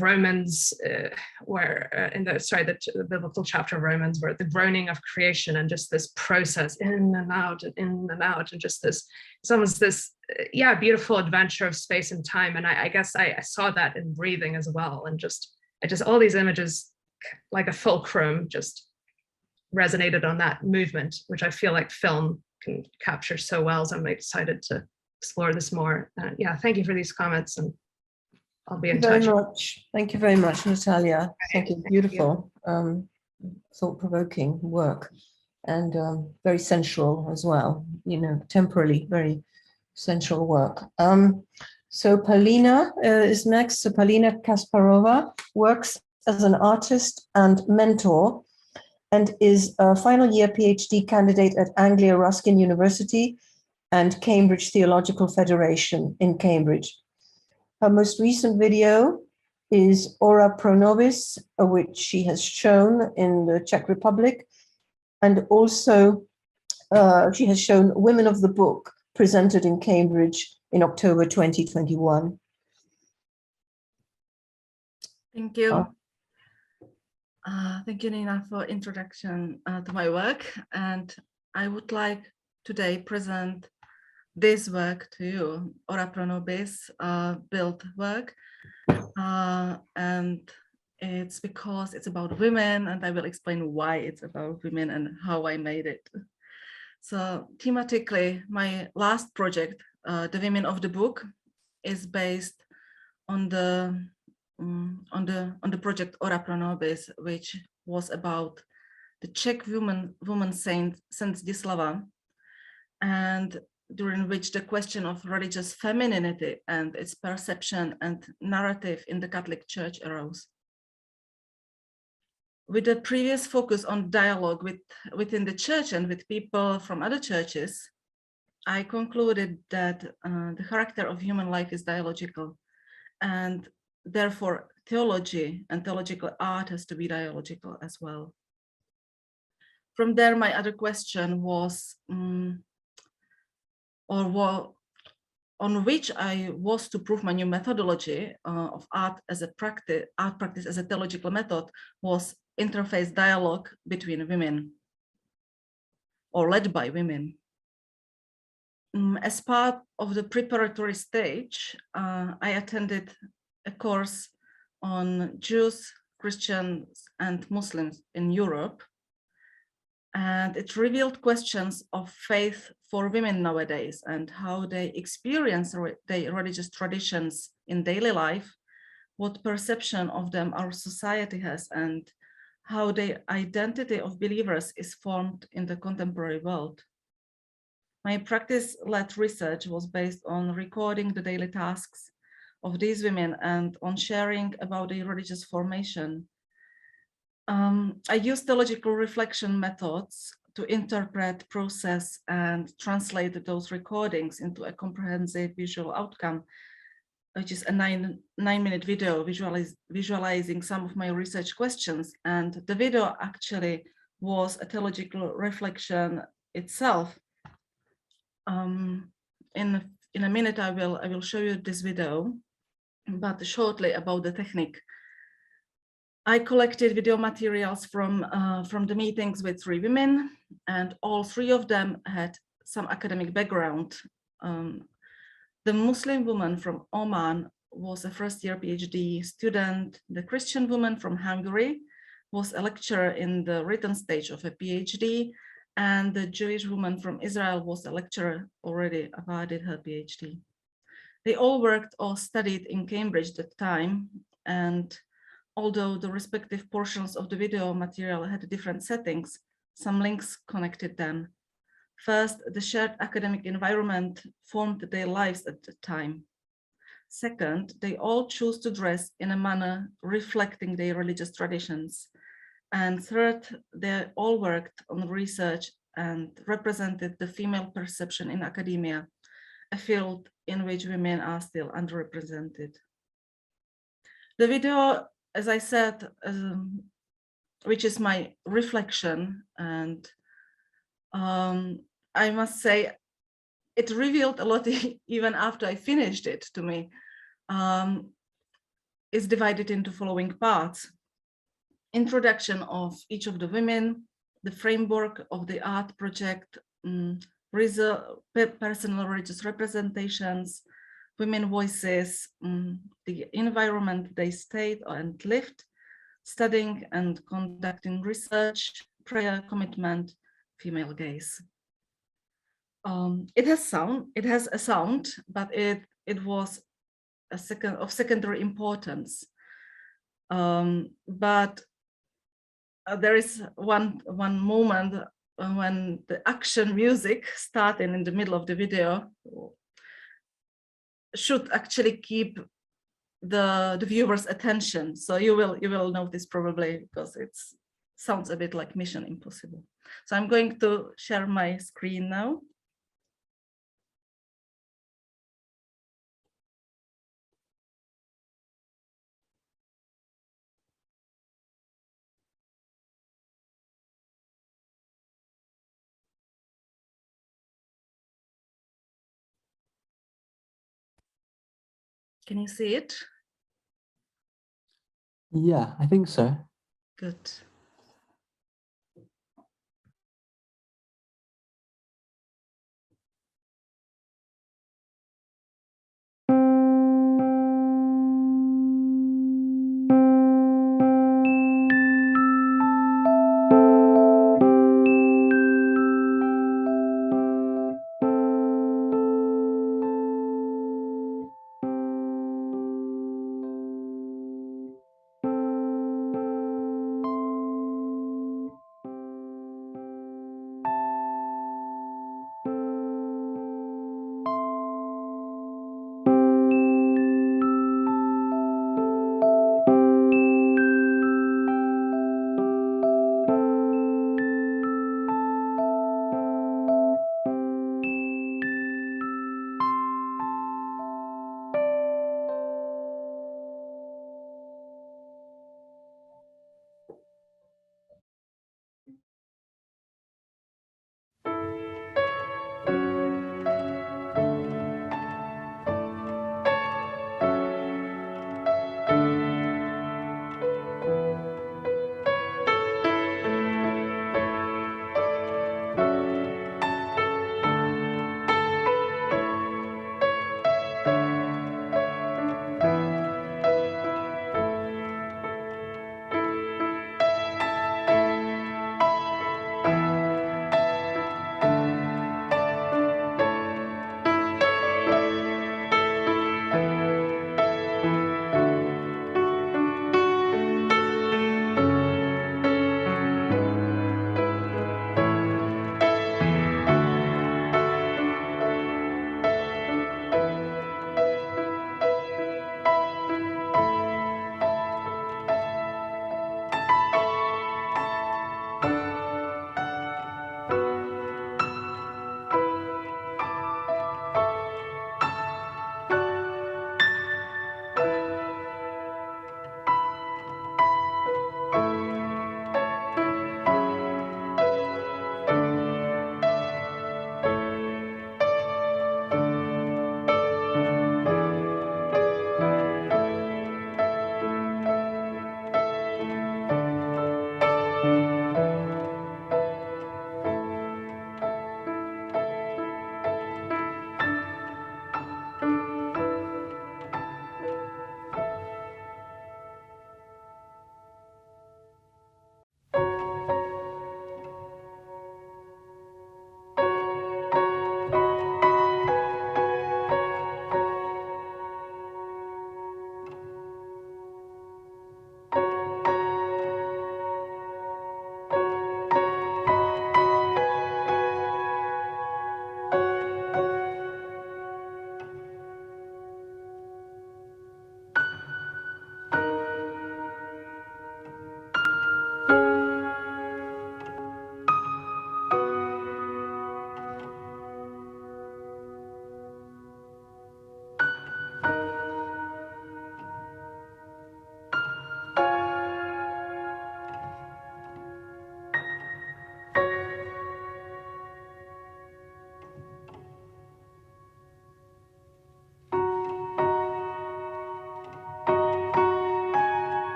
Romans, where in the biblical chapter of Romans, where the groaning of creation and just this process in and out, and just this, it's almost this, beautiful adventure of space and time. And I guess I saw that in breathing as well. And just all these images, like a fulcrum, just resonated on that movement, which I feel like film can capture so well. So I'm excited to explore this more. Thank you for these comments, and I'll be in touch. Thank you very much, Natalia. Thank you. Beautiful, thought-provoking work, and very sensual as well. You know, temporally very sensual work. So Paulina is next. So Paulina Kasparova works as an artist and mentor, and is a final year PhD candidate at Anglia Ruskin University and Cambridge Theological Federation in Cambridge. Her most recent video is Ora Pro Nobis, which she has shown in the Czech Republic. And also she has shown Women of the Book, presented in Cambridge in October 2021. Thank you. Thank you, Nina, for introduction to my work. And I would like today present this work to you, Ora Pro Nobis, built work. And it's because it's about women, and I will explain why it's about women and how I made it. So thematically, my last project, The Women of the Book, is based on the project Ora Pro Nobis, which was about the Czech woman saint Zdislava, and during which the question of religious femininity and its perception and narrative in the Catholic Church arose. With the previous focus on dialogue within the church and with people from other churches, I concluded that the character of human life is dialogical, and therefore theology and theological art has to be dialogical as well. From there, my other question was, on which I was to prove my new methodology of art practice as a theological method, was interface dialogue between women, or led by women. As part of the preparatory stage, I attended a course on Jews, Christians, and Muslims in Europe. And it revealed questions of faith for women nowadays and how they experience their religious traditions in daily life, what perception of them our society has, and how the identity of believers is formed in the contemporary world. My practice-led research was based on recording the daily tasks of these women and on sharing about their religious formation. I used theological reflection methods to interpret, process, and translate those recordings into a comprehensive visual outcome, which is a nine-minute video visualizing some of my research questions. And the video actually was a theological reflection itself. In a minute, I will show you this video, but shortly about the technique. I collected video materials from the meetings with 3 women, and all 3 of them had some academic background. The Muslim woman from Oman was a first-year PhD student. The Christian woman from Hungary was a lecturer in the written stage of a PhD, and the Jewish woman from Israel was a lecturer already awarded her PhD. They all worked or studied in Cambridge at the time, and although the respective portions of the video material had different settings, some links connected them. First, the shared academic environment formed their lives at the time. Second, they all chose to dress in a manner reflecting their religious traditions. And third, they all worked on research and represented the female perception in academia, a field in which women are still underrepresented. The video, as I said, which is my reflection, and I must say, it revealed a lot even after I finished it to me. It's divided into following parts. Introduction of each of the women, the framework of the art project, personal religious representations, women voices, the environment they stayed and lived, studying and conducting research, prayer, commitment, female gaze. It has a sound, but it was of secondary importance. But there is one moment when the action music starting in the middle of the video should actually keep the viewer's attention. So you will notice probably, because it sounds a bit like Mission Impossible. So I'm going to share my screen now. Can you see it? Yeah, I think so. Good.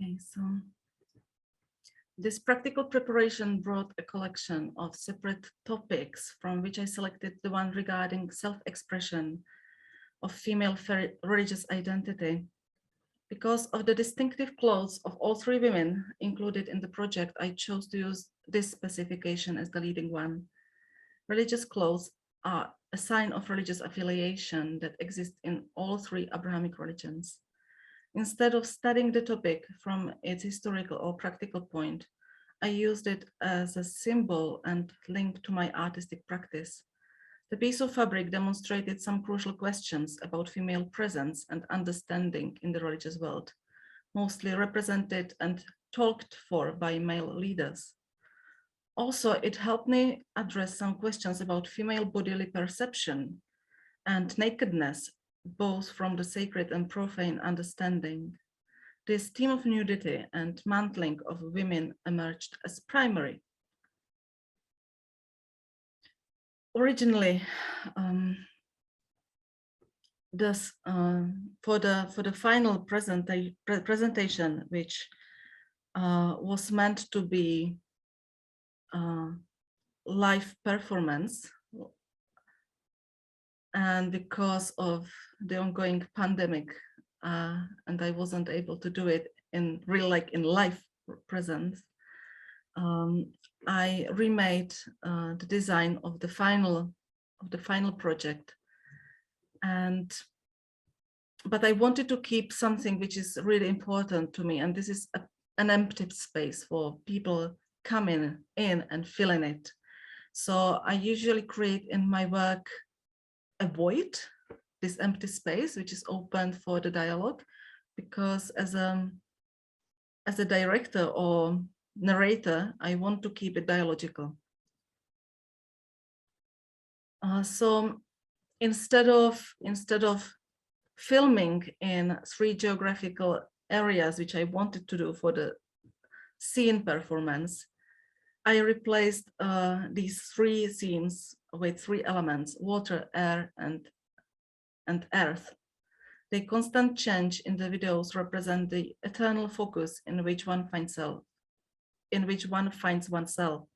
Okay, so this practical preparation brought a collection of separate topics from which I selected the one regarding self-expression of female religious identity. Because of the distinctive clothes of all three women included in the project, I chose to use this specification as the leading one. Religious clothes are a sign of religious affiliation that exists in all three Abrahamic religions. Instead of studying the topic from its historical or practical point, I used it as a symbol and link to my artistic practice. The piece of fabric demonstrated some crucial questions about female presence and understanding in the religious world, mostly represented and talked for by male leaders. Also, it helped me address some questions about female bodily perception and nakedness, both from the sacred and profane understanding. This theme of nudity and mantling of women emerged as primary. Originally, for the final presentation, which was meant to be live performance, and because of the ongoing pandemic, and I wasn't able to do it in real, like in live presence, I remade the design of the final project, but I wanted to keep something which is really important to me, and this is an empty space for people coming in and filling it. So I usually create in my work a void, this empty space, which is open for the dialogue, because as a director or narrator, I want to keep it dialogical. So instead of filming in 3 geographical areas, which I wanted to do for the scene performance, I replaced these 3 scenes with 3 elements: water, air, and earth. The constant change in the videos represent the eternal focus in which one finds oneself.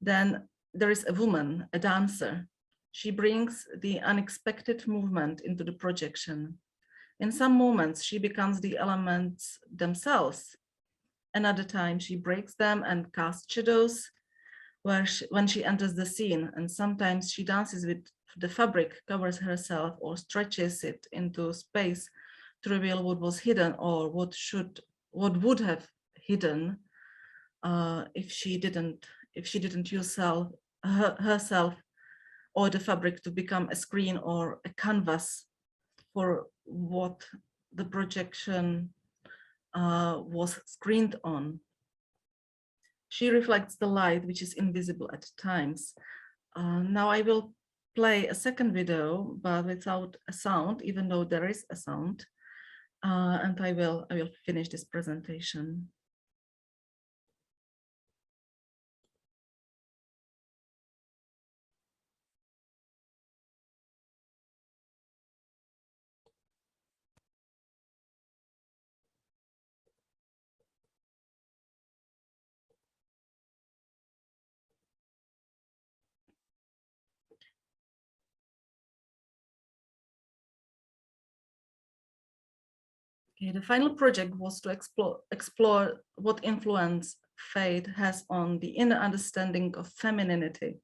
Then there is a woman, a dancer. She brings the unexpected movement into the projection. In some moments, she becomes the elements themselves. Another time, she breaks them and casts shadows when she enters the scene, and sometimes she dances with the fabric, covers herself, or stretches it into space to reveal what was hidden, or what would have hidden if she didn't use herself or the fabric to become a screen or a canvas for what the projection was screened on. She reflects the light, which is invisible at times. Now I will play a second video, but without a sound, even though there is a sound, and I will finish this presentation. Okay, the final project was to explore what influence faith has on the inner understanding of femininity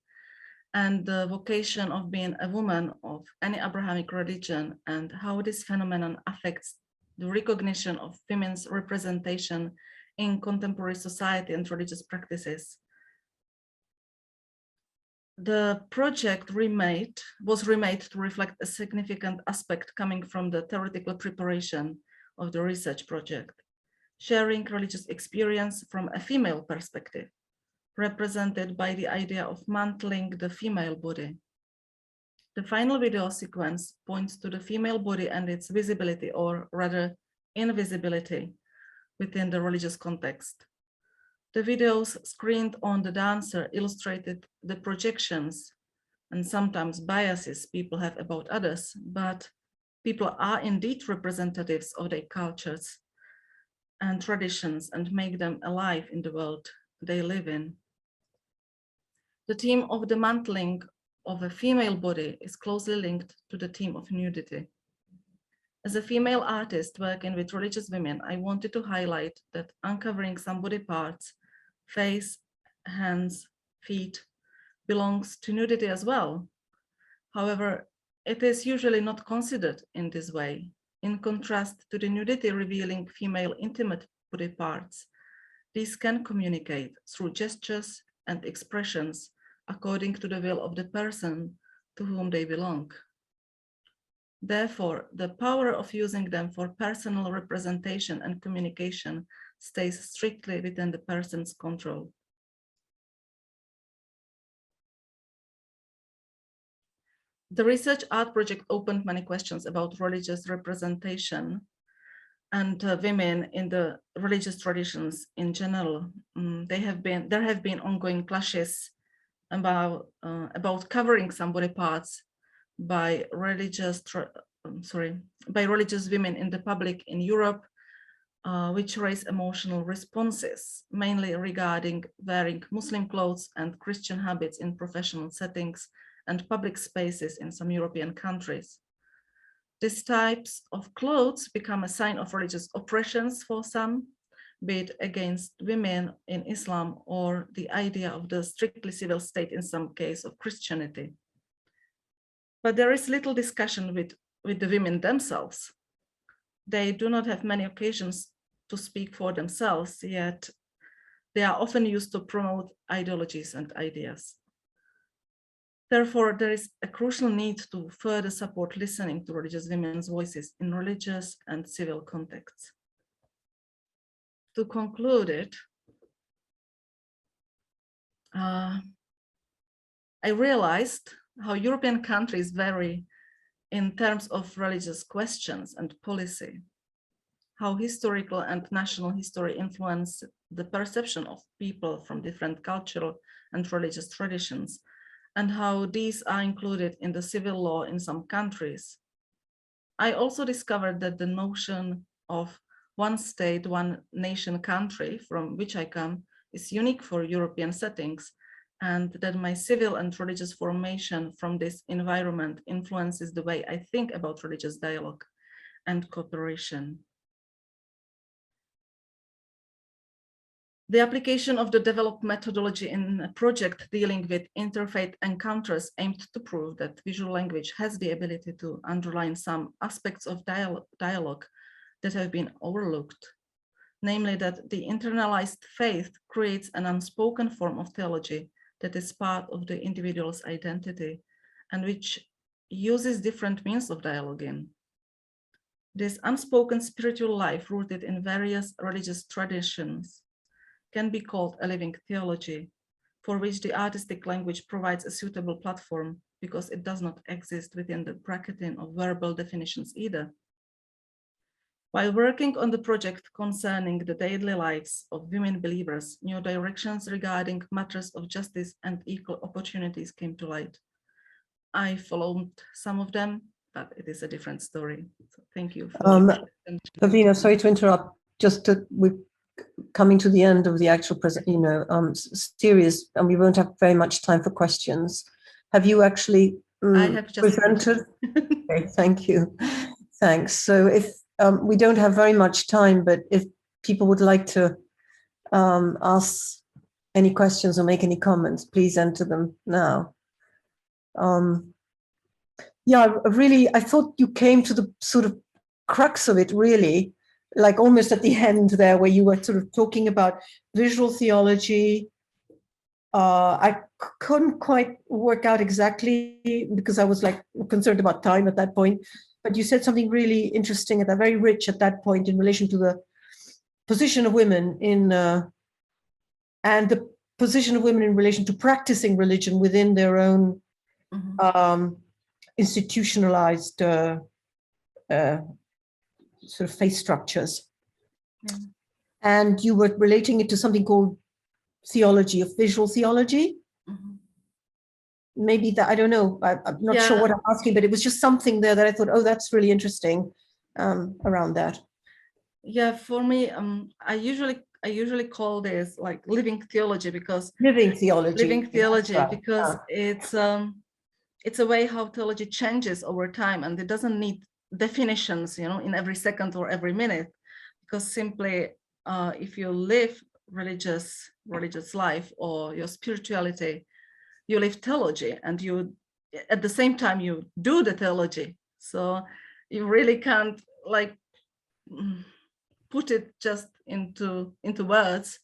and the vocation of being a woman of any Abrahamic religion, and how this phenomenon affects the recognition of women's representation in contemporary society and religious practices. The project was remade to reflect a significant aspect coming from the theoretical preparation of the research project, sharing religious experience from a female perspective, represented by the idea of mantling the female body. The final video sequence points to the female body and its visibility, or rather invisibility, within the religious context. The videos screened on the dancer illustrated the projections and sometimes biases people have about others, but people are indeed representatives of their cultures. and traditions and make them alive in the world they live in. The theme of the mantling of a female body is closely linked to the theme of nudity. As a female artist working with religious women, I wanted to highlight that uncovering some body parts, face, hands, feet, belongs to nudity as well. However, it is usually not considered in this way. In contrast to the nudity revealing female intimate body parts, these can communicate through gestures and expressions according to the will of the person to whom they belong. Therefore, the power of using them for personal representation and communication stays strictly within the person's control. The research art project opened many questions about religious representation and women in the religious traditions in general. There have been ongoing clashes about covering some body parts by religious women in the public in Europe, which raise emotional responses, mainly regarding wearing Muslim clothes and Christian habits in professional settings and public spaces in some European countries. These types of clothes become a sign of religious oppressions for some, be it against women in Islam or the idea of the strictly civil state in some case of Christianity. But there is little discussion with the women themselves. They do not have many occasions to speak for themselves, yet they are often used to promote ideologies and ideas. Therefore, there is a crucial need to further support listening to religious women's voices in religious and civil contexts. To conclude it, I realized how European countries vary in terms of religious questions and policy, how historical and national history influence the perception of people from different cultural and religious traditions, and how these are included in the civil law in some countries. I also discovered that the notion of one state, one nation country from which I come is unique for European settings, and that my civil and religious formation from this environment influences the way I think about religious dialogue and cooperation. The application of the developed methodology in a project dealing with interfaith encounters aimed to prove that visual language has the ability to underline some aspects of dialogue that have been overlooked, namely that the internalized faith creates an unspoken form of theology that is part of the individual's identity and which uses different means of dialogue in. This unspoken spiritual life rooted in various religious traditions can be called a living theology, for which the artistic language provides a suitable platform because it does not exist within the bracketing of verbal definitions either. While working on the project concerning the daily lives of women believers, new directions regarding matters of justice and equal opportunities came to light. I followed some of them, but it is a different story. So thank you. Pavlina, sorry to interrupt. We're coming to the end of the actual series, and we won't have very much time for questions. Have you actually I have just presented? Okay, thank you. Thanks. So if we don't have very much time, but if people would like to ask any questions or make any comments, please enter them now. Yeah, really, I thought you came to the sort of crux of it, really, like almost at the end there, where you were sort of talking about visual theology. I couldn't quite work out exactly because I was like concerned about time at that point, but you said something really interesting and very rich at that point in relation to the position of women in and the position of women in relation to practicing religion within their own institutionalized sort of faith structures. Yeah. And you were relating it to something called theology of visual theology. Maybe that, I don't know, I'm not sure what I'm asking, but it was just something there that I thought, oh, that's really interesting around that. Yeah, for me, I usually call this like living theology, because Living theology. living theology, Right. because it's a way how theology changes over time, and it doesn't need definitions, you know, in every second or every minute, because simply if you live religious life or your spirituality, you live theology, and you at the same time you do the theology. So you really can't like put it just into words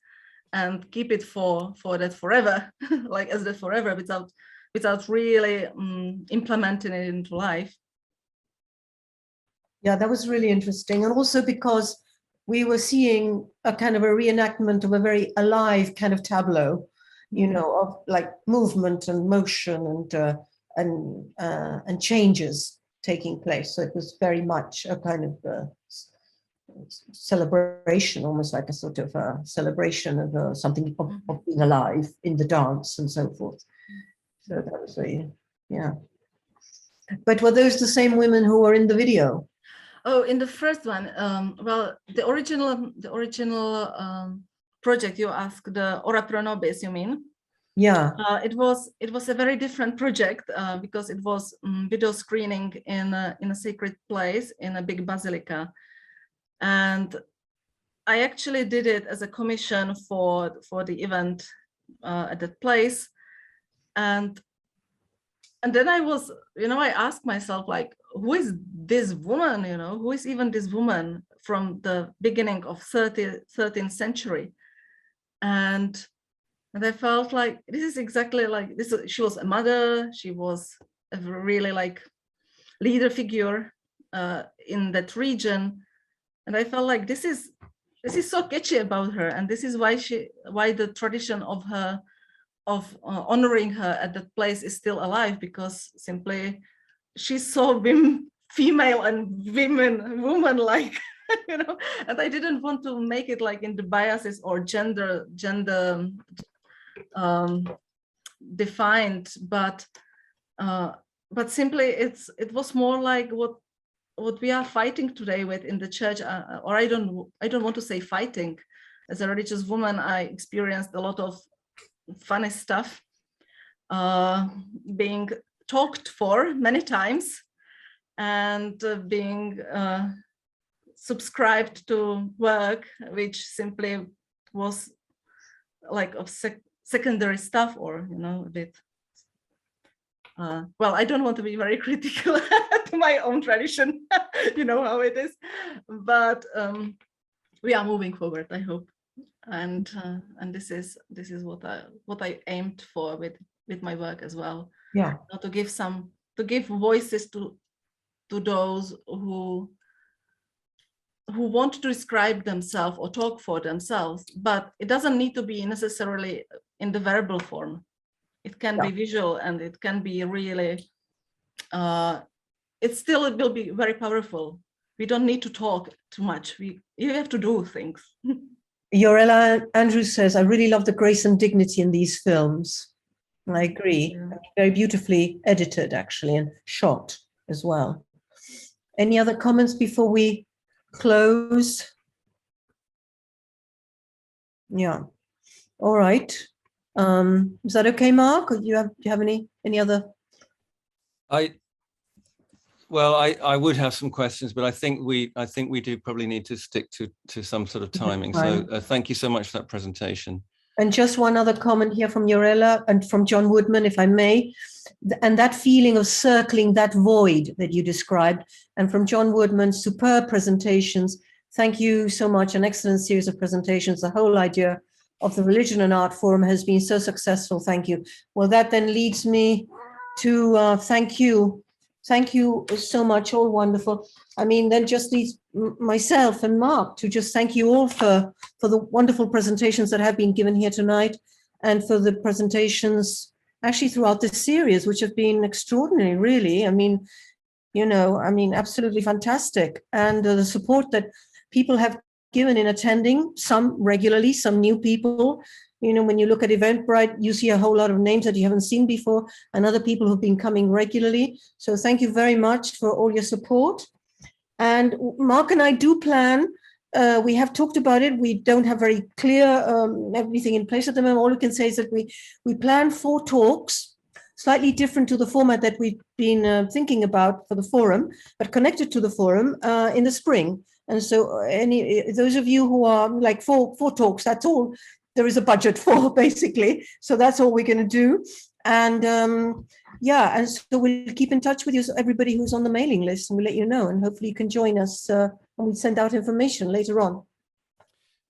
and keep it for that forever, like as that forever, without really implementing it into life. Yeah, that was really interesting. And also because we were seeing a kind of a reenactment of a very alive kind of tableau, you know, of like movement and motion and changes taking place. So it was very much a kind of celebration, almost like a sort of a celebration of something of being alive in the dance and so forth. So that was yeah. But were those the same women who were in the video? Oh, in the first one, well, the original project, you asked, the Ora Pro Nobis, you mean? Yeah. It was a very different project because it was video screening in a sacred place in a big basilica, and I actually did it as a commission for the event at that place, and then I was, you know, I asked myself, like, who is this woman, you know, who is even this woman from the beginning of 13th century? And I felt like this is exactly like this. She was a mother. She was a really like leader figure in that region. And I felt like this is so catchy about her. And this is why the tradition of her, honoring her at that place is still alive, because simply she's so female and woman like, you know, and I didn't want to make it like in the biases or gender defined, but simply it was more like what we are fighting today with in the church, or I don't want to say fighting. As a religious woman, I experienced a lot of funny stuff being talked for many times, and being subscribed to work which simply was like of secondary stuff, or, you know, a bit well, I don't want to be very critical to my own tradition. You know how it is, but we are moving forward, I hope, and this is what I aimed for with my work as well. Yeah, to give voices to those who want to describe themselves or talk for themselves, but it doesn't need to be necessarily in the verbal form. It can be visual, and it can be really, it will be very powerful. We don't need to talk too much. You have to do things. Yorella Andrews says, I really love the grace and dignity in these films. I agree. Yeah. Very beautifully edited, actually, and shot as well. Any other comments before we close? Yeah. All right. Is that okay, Mark? Or do you have any other? I would have some questions, but I think we do probably need to stick to some sort of timing. So thank you so much for that presentation. And just one other comment here from Yorella and from John Woodman, if I may, and that feeling of circling that void that you described, and from John Woodman, superb presentations. Thank you so much. An excellent series of presentations. The whole idea of the Religion and Art Forum has been so successful. Thank you. Well, that then leads me to thank you. Thank you so much. All wonderful. I mean, then just leaves myself and Mark to just thank you all for the wonderful presentations that have been given here tonight, and for the presentations actually throughout this series, which have been extraordinary, really. I mean, you know, absolutely fantastic. And the support that people have given in attending, some regularly, some new people. You know, when you look at Eventbrite, you see a whole lot of names that you haven't seen before, and other people who've been coming regularly. So thank you very much for all your support. And Mark and I do plan We have talked about it. We don't have very clear everything in place at the moment. All we can say is that we plan 4 talks, slightly different to the format that we've been thinking about for the forum, but connected to the forum in the spring. And so those of you who are like four talks, that's all there is a budget for, basically. So that's all we're going to do. And yeah, and so we'll keep in touch with you, so everybody who's on the mailing list, and we'll let you know, and hopefully you can join us when we send out information later on.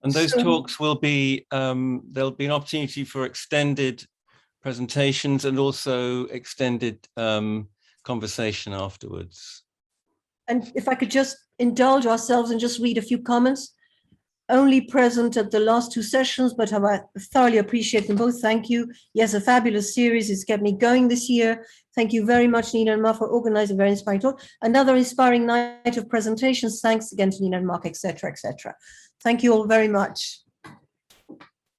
And those talks will be, there'll be an opportunity for extended presentations and also extended conversation afterwards. And if I could just indulge ourselves and just read a few comments. Only present at the last 2 sessions, but I thoroughly appreciate them both. Thank you. Yes, a fabulous series. It's kept me going this year. Thank you very much, Nina and Mark, for organizing a very inspiring talk. Another inspiring night of presentations. Thanks again to Nina and Mark, etc., etc. Thank you all very much.